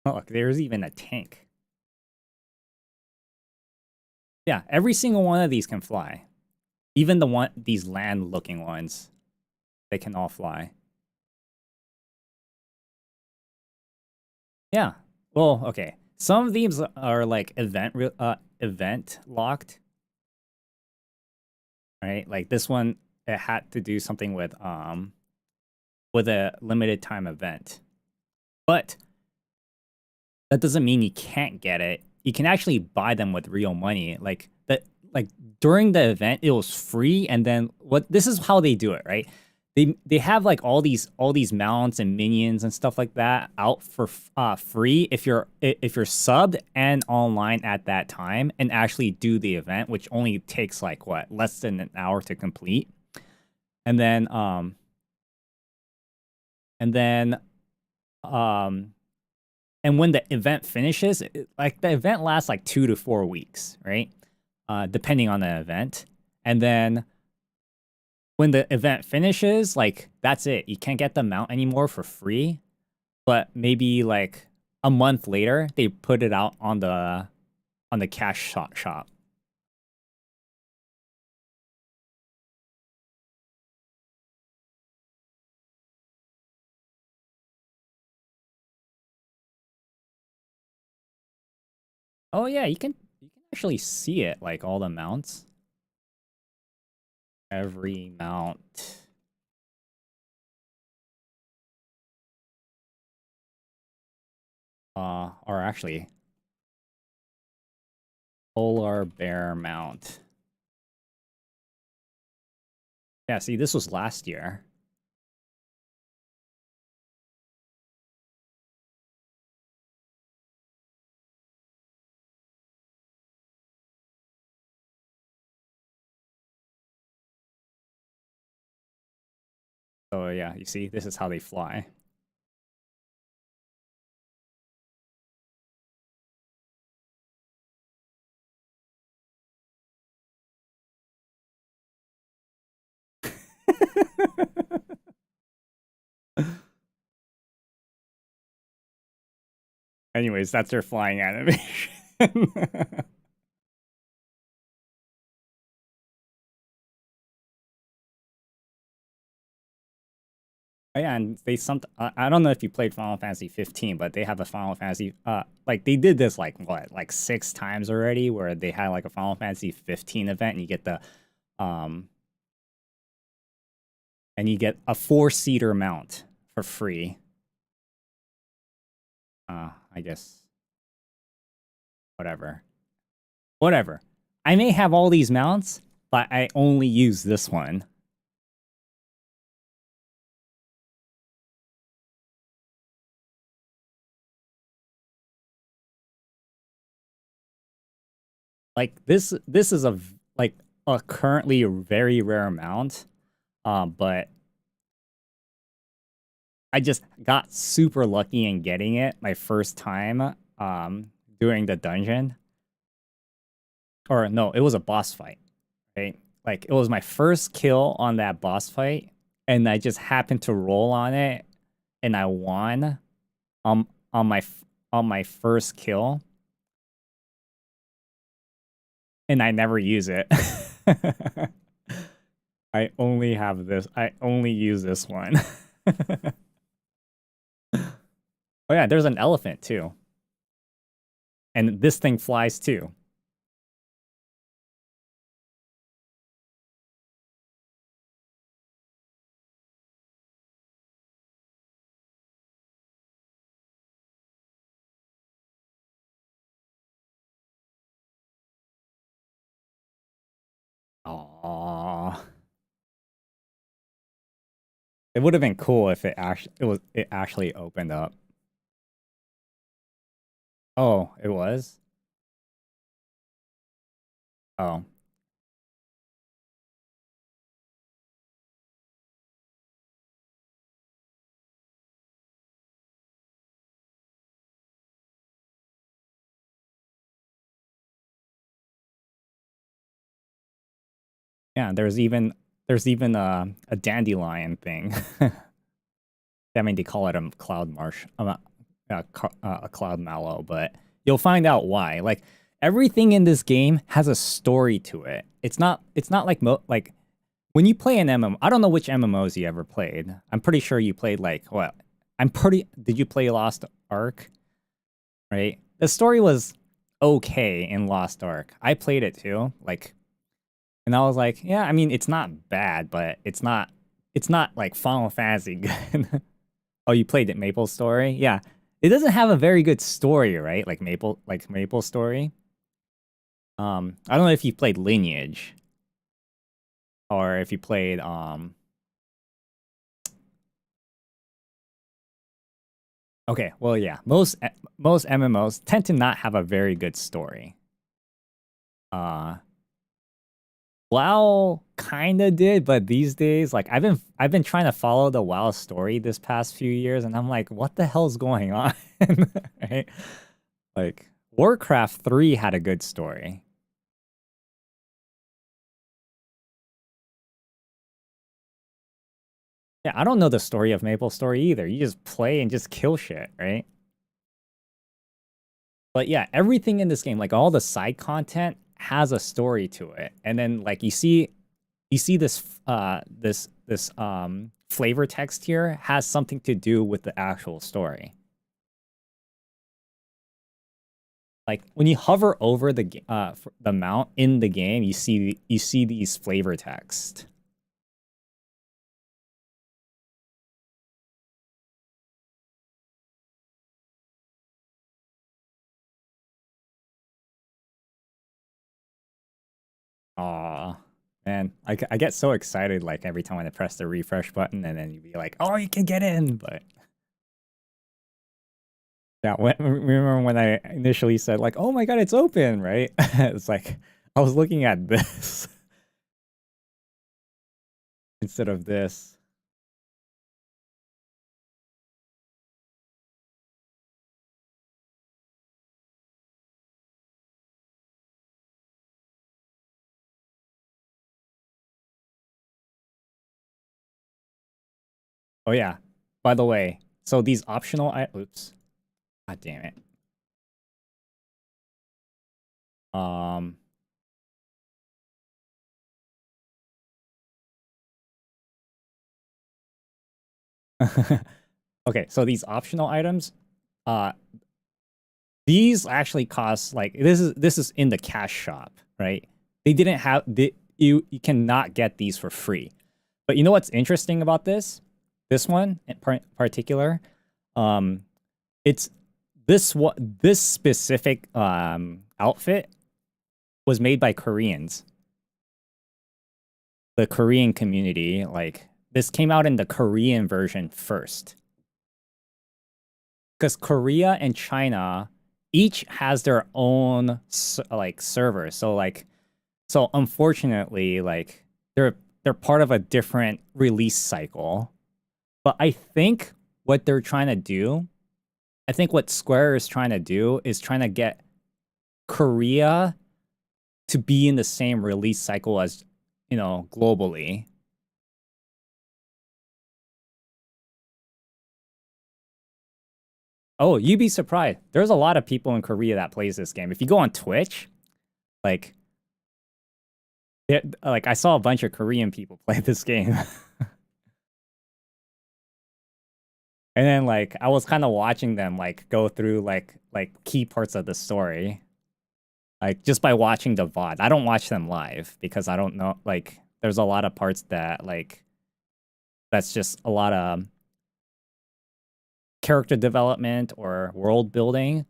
Oh, look, there's even a tank. Yeah, every single one of these can fly. Even these land-looking ones, they can all fly. Yeah. Well, okay. Some of these are like event locked. Right? Like this one, it had to do something with a limited time event. But that doesn't mean you can't get it. You can actually buy them with real money. Like during the event, it was free, and then this is how they do it, right? They have like all these mounts and minions and stuff like that out for free if you're subbed and online at that time and actually do the event, which only takes like less than an hour to complete. And then and when the event finishes, like the event lasts like 2 to 4 weeks, right? Depending on the event. And then when the event finishes, like that's it. You can't get the mount anymore for free. But maybe like a month later, they put it out on the cash shop. Oh yeah, you can actually see it, like all the mounts. Every mount. Or actually, polar bear mount. Yeah, see, this was last year. So yeah, you see, this is how they fly. Anyways, that's their flying animation. Oh, yeah, and I don't know if you played Final Fantasy 15, but they have a Final Fantasy like they did this like 6 times already, where they had like a Final Fantasy 15 event and you get the and you get a 4-seater mount for free. I guess whatever. I may have all these mounts, but I only use this one. Like this is a currently very rare mount, but I just got super lucky in getting it my first time doing the dungeon. Or no, it was a boss fight, right? Like it was my first kill on that boss fight, and I just happened to roll on it, and I won on my first kill, and I never use it. I only have this. I only use this one. Oh yeah, there's an elephant too. And this thing flies too. Aww. It would have been cool if it actually opened up. Oh, it was? Oh. Yeah, there's even a dandelion thing. I mean, they call it a cloud marsh, a cloud mallow, but you'll find out why. Like everything in this game has a story to it. It's not like like when you play an MMO. I don't know which MMOs you ever played. I'm pretty sure you played like what? Did you play Lost Ark? Right? The story was okay in Lost Ark. I played it too. Like. And I was like, yeah, I mean, it's not bad, but it's not like Final Fantasy good. Oh, you played it, Maple Story? Yeah. It doesn't have a very good story, right? Like Maple Story. I don't know if you played Lineage. Or if you played Okay, well yeah. Most MMOs tend to not have a very good story. WoW kinda did, but these days, like I've been trying to follow the WoW story this past few years, and I'm like, what the hell's going on? Right? Like Warcraft 3 had a good story. Yeah, I don't know the story of Maple Story either. You just play and just kill shit, right? But yeah, everything in this game, like all the side content, has a story to it, and then like you see this flavor text here has something to do with the actual story. Like when you hover over the mount in the game, you see these flavor text. Aw, man, I get so excited like every time I press the refresh button, and then you'd be like, oh, you can get in, but yeah, remember when I initially said like, oh my god, it's open, right? It's like I was looking at this instead of this. Oh yeah, by the way, so these optional oops. God damn it. Okay, so these optional items, these actually cost like this is in the cash shop, right? They didn't have you cannot get these for free. But you know what's interesting about this? This one in particular, it's this specific outfit was made by Koreans. The Korean community, like this came out in the Korean version first. Because Korea and China each has their own like server. So unfortunately, like they're part of a different release cycle. But I think what they're trying to do, I think what Square is trying to do is trying to get Korea to be in the same release cycle as, you know, globally. Oh, you'd be surprised. There's a lot of people in Korea that plays this game. If you go on Twitch, like I saw a bunch of Korean people play this game. And then like I was kind of watching them like go through like key parts of the story. Like just by watching the VOD. I don't watch them live because I don't know, like there's a lot of parts that like that's just a lot of character development or world building.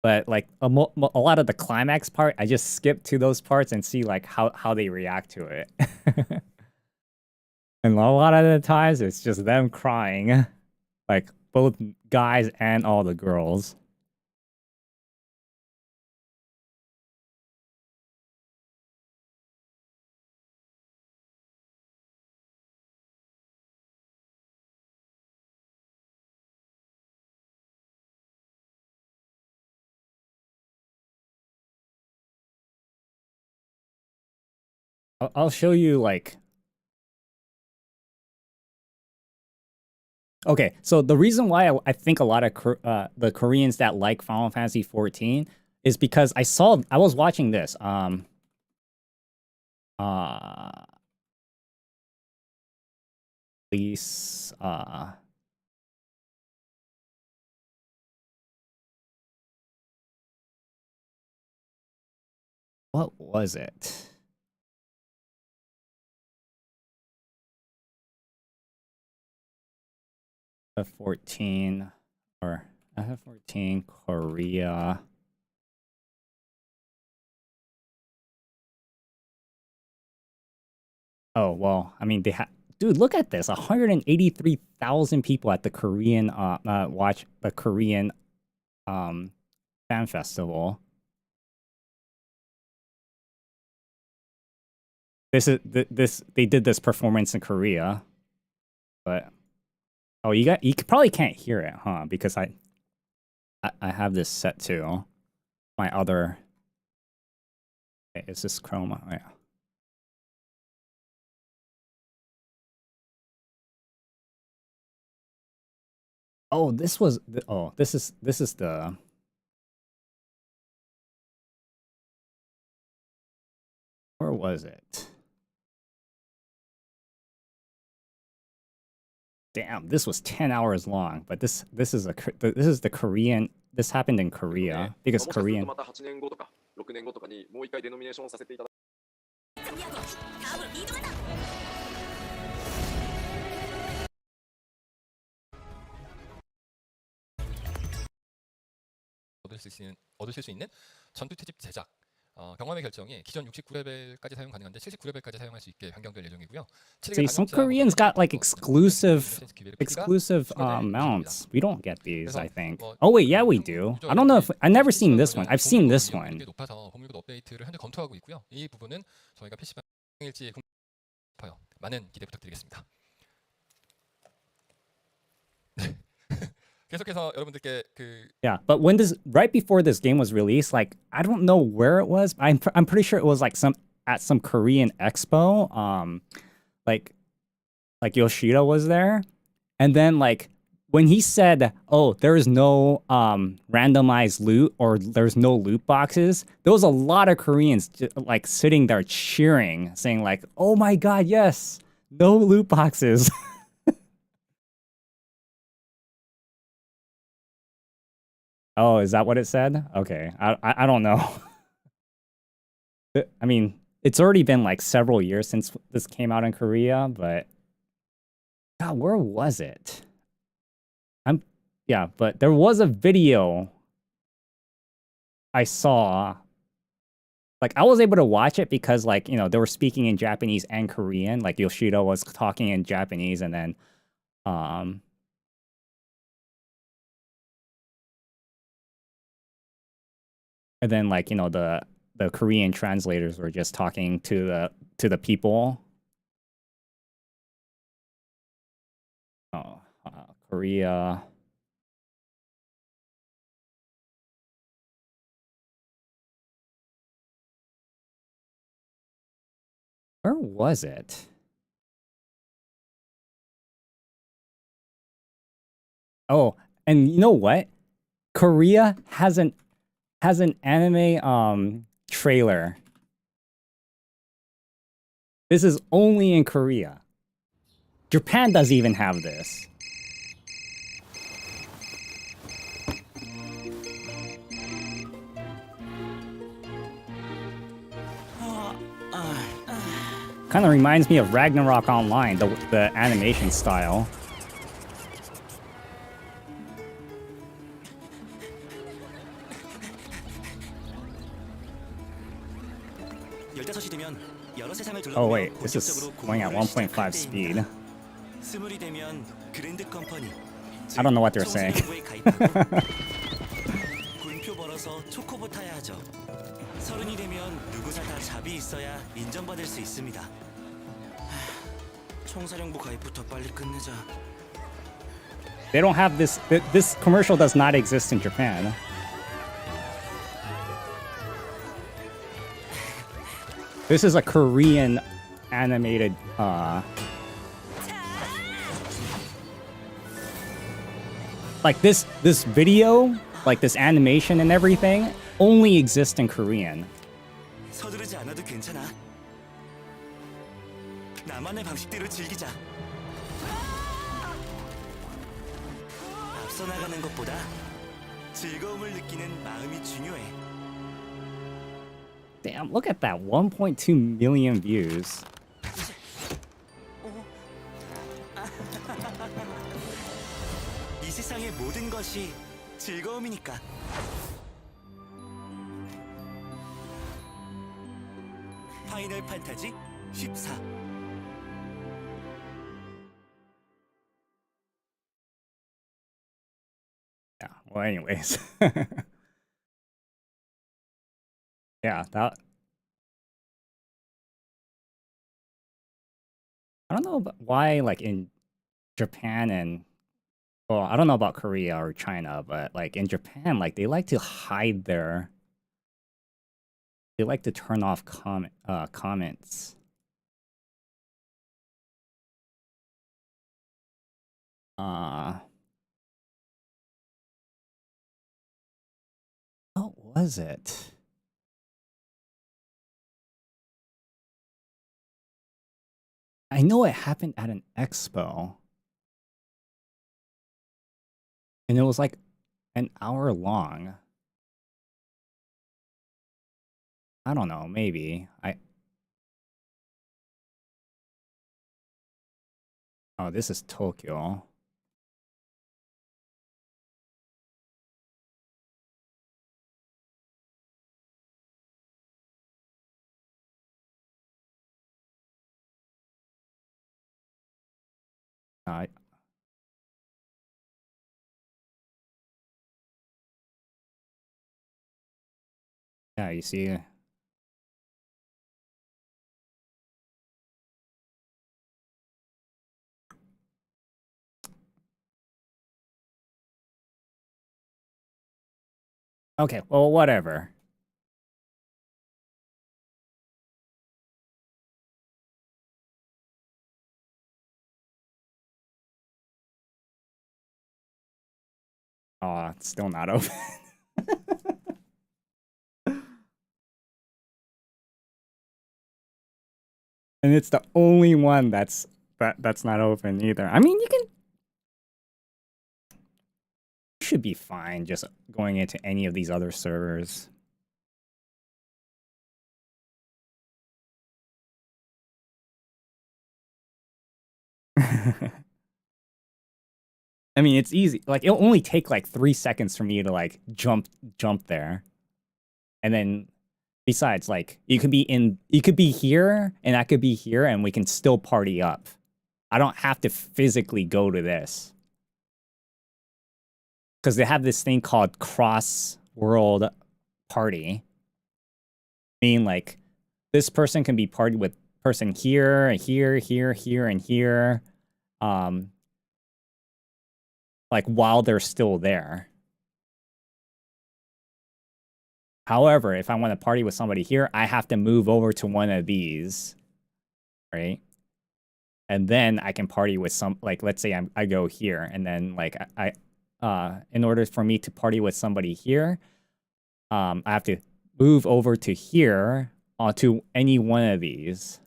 But like a lot of the climax part, I just skip to those parts and see like how they react to it. And a lot of the times it's just them crying. Like both guys and all the girls. I'll show you like. Okay, so the reason why I think a lot of the Koreans that like Final Fantasy 14 is because I was watching this release what was it? F14 or F14 Korea. Oh, well, I mean, dude, look at this. 183,000 people at the Korean watch the Korean fan festival. They did this performance in Korea. But oh, you probably can't hear it, huh? Because I have this set to my other. Okay, is this Chroma? Oh, yeah. Oh, this was. Oh, this is the. Where was it? Damn, this was 10 hours long, but this is the Korean. This happened in Korea because Korean. 얻으실 수 있는 전투 특집 제작 경험의 결정이 기존 69레벨까지 사용 가능한데 79레벨까지 사용할 수 있게 변경될 예정이고요. See, some Koreans got like exclusive mounts. We don't get these, I think. Oh wait, yeah, we do. I don't know if I never seen this one. I've seen this one. 높아서 보물급 업데이트를 현재 검토하고 있고요. 이 부분은 저희가 PC방 일지 공개하여 많은 기대 부탁드리겠습니다. 계속해서 여러분들께 Yeah, but when right before this game was released, like I don't know where it was. I'm pretty sure it was like at some Korean expo. Like Yoshida was there, and then like when he said, "Oh, there is no randomized loot or there's no loot boxes," there was a lot of Koreans like sitting there cheering, saying like, "Oh my God, yes, no loot boxes." Oh, is that what it said? Okay, I don't know. I mean, it's already been like several years since this came out in Korea, but God, where was it? Yeah, but there was a video I saw. Like I was able to watch it because like, you know, they were speaking in Japanese and Korean. Like Yoshida was talking in Japanese and then and then like, you know, the Korean translators were just talking to the people. Oh, Korea. Where was it? Oh, and you know what? Korea has an anime trailer. This is only in Korea. Japan doesn't even have this. Kind of reminds me of Ragnarok Online, the animation style. Oh wait, this is going at 1.5 speed. I don't know what they're saying. They don't have this. This commercial does not exist in Japan. This is a Korean animated like this video, like this animation and everything only exists in Korean. 나만의 방식대로 즐기자. 앞서 나가는 것보다 즐거움을 느끼는 마음이 중요해. Damn, look at that 1.2 million views. 이 세상의 모든 것이 즐거움이니까. 파이널 판타지 14. Yeah, well anyways. Yeah, that I don't know why like in Japan and well, I don't know about Korea or China, but like in Japan, like they like to hide their they like to turn off comments. What was it? I know it happened at an expo. And it was like an hour long. I don't know, maybe. Oh, this is Tokyo. Yeah, you see. Okay, well, whatever. Oh, it's still not open. And it's the only one that's not open either. I mean, you should be fine just going into any of these other servers. I mean, it's easy. Like, it'll only take like 3 seconds for me to like jump there. And then besides, like, you could be here and I could be here and we can still party up. I don't have to physically go to this. Because they have this thing called cross-world party. Meaning, like, this person can be partied with person here, and here, and here. like while they're still there. However, if I want to party with somebody here, I have to move over to one of these, right? And then I can party with some, like, let's say I go here, and then like in order for me to party with somebody here, I have to move over to here onto any one of these.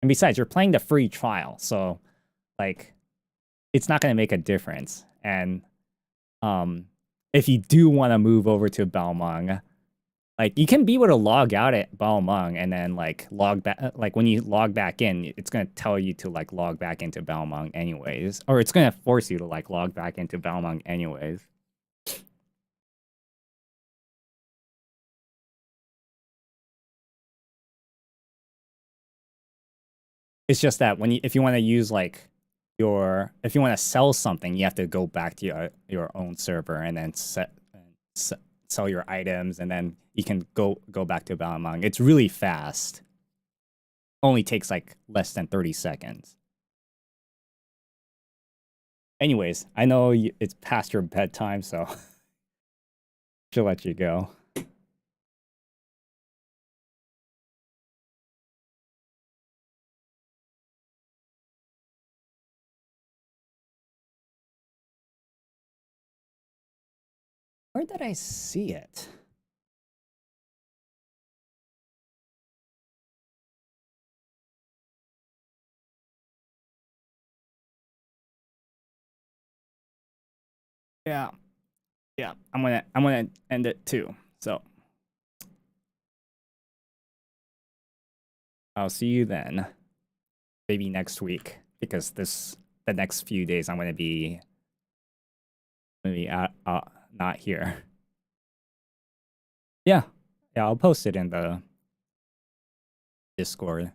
And besides, you're playing the free trial, so like it's not gonna make a difference. And if you do want to move over to Balmung, like you can be able to log out at Balmung and then like log back. Like when you log back in, it's gonna tell you to like log back into Balmung anyways, or it's gonna force you to like log back into Balmung anyways. It's just that when if you want to use like if you want to sell something, you have to go back to your own server and then sell your items, and then you can go back to Balmung. It's really fast. Only takes like less than 30 seconds. Anyways, I know it's past your bedtime, so should let you go. Where did I see it? Yeah. I'm gonna end it too. So I'll see you then. Maybe next week, because the next few days I'm gonna be not here. Yeah, I'll post it in the Discord.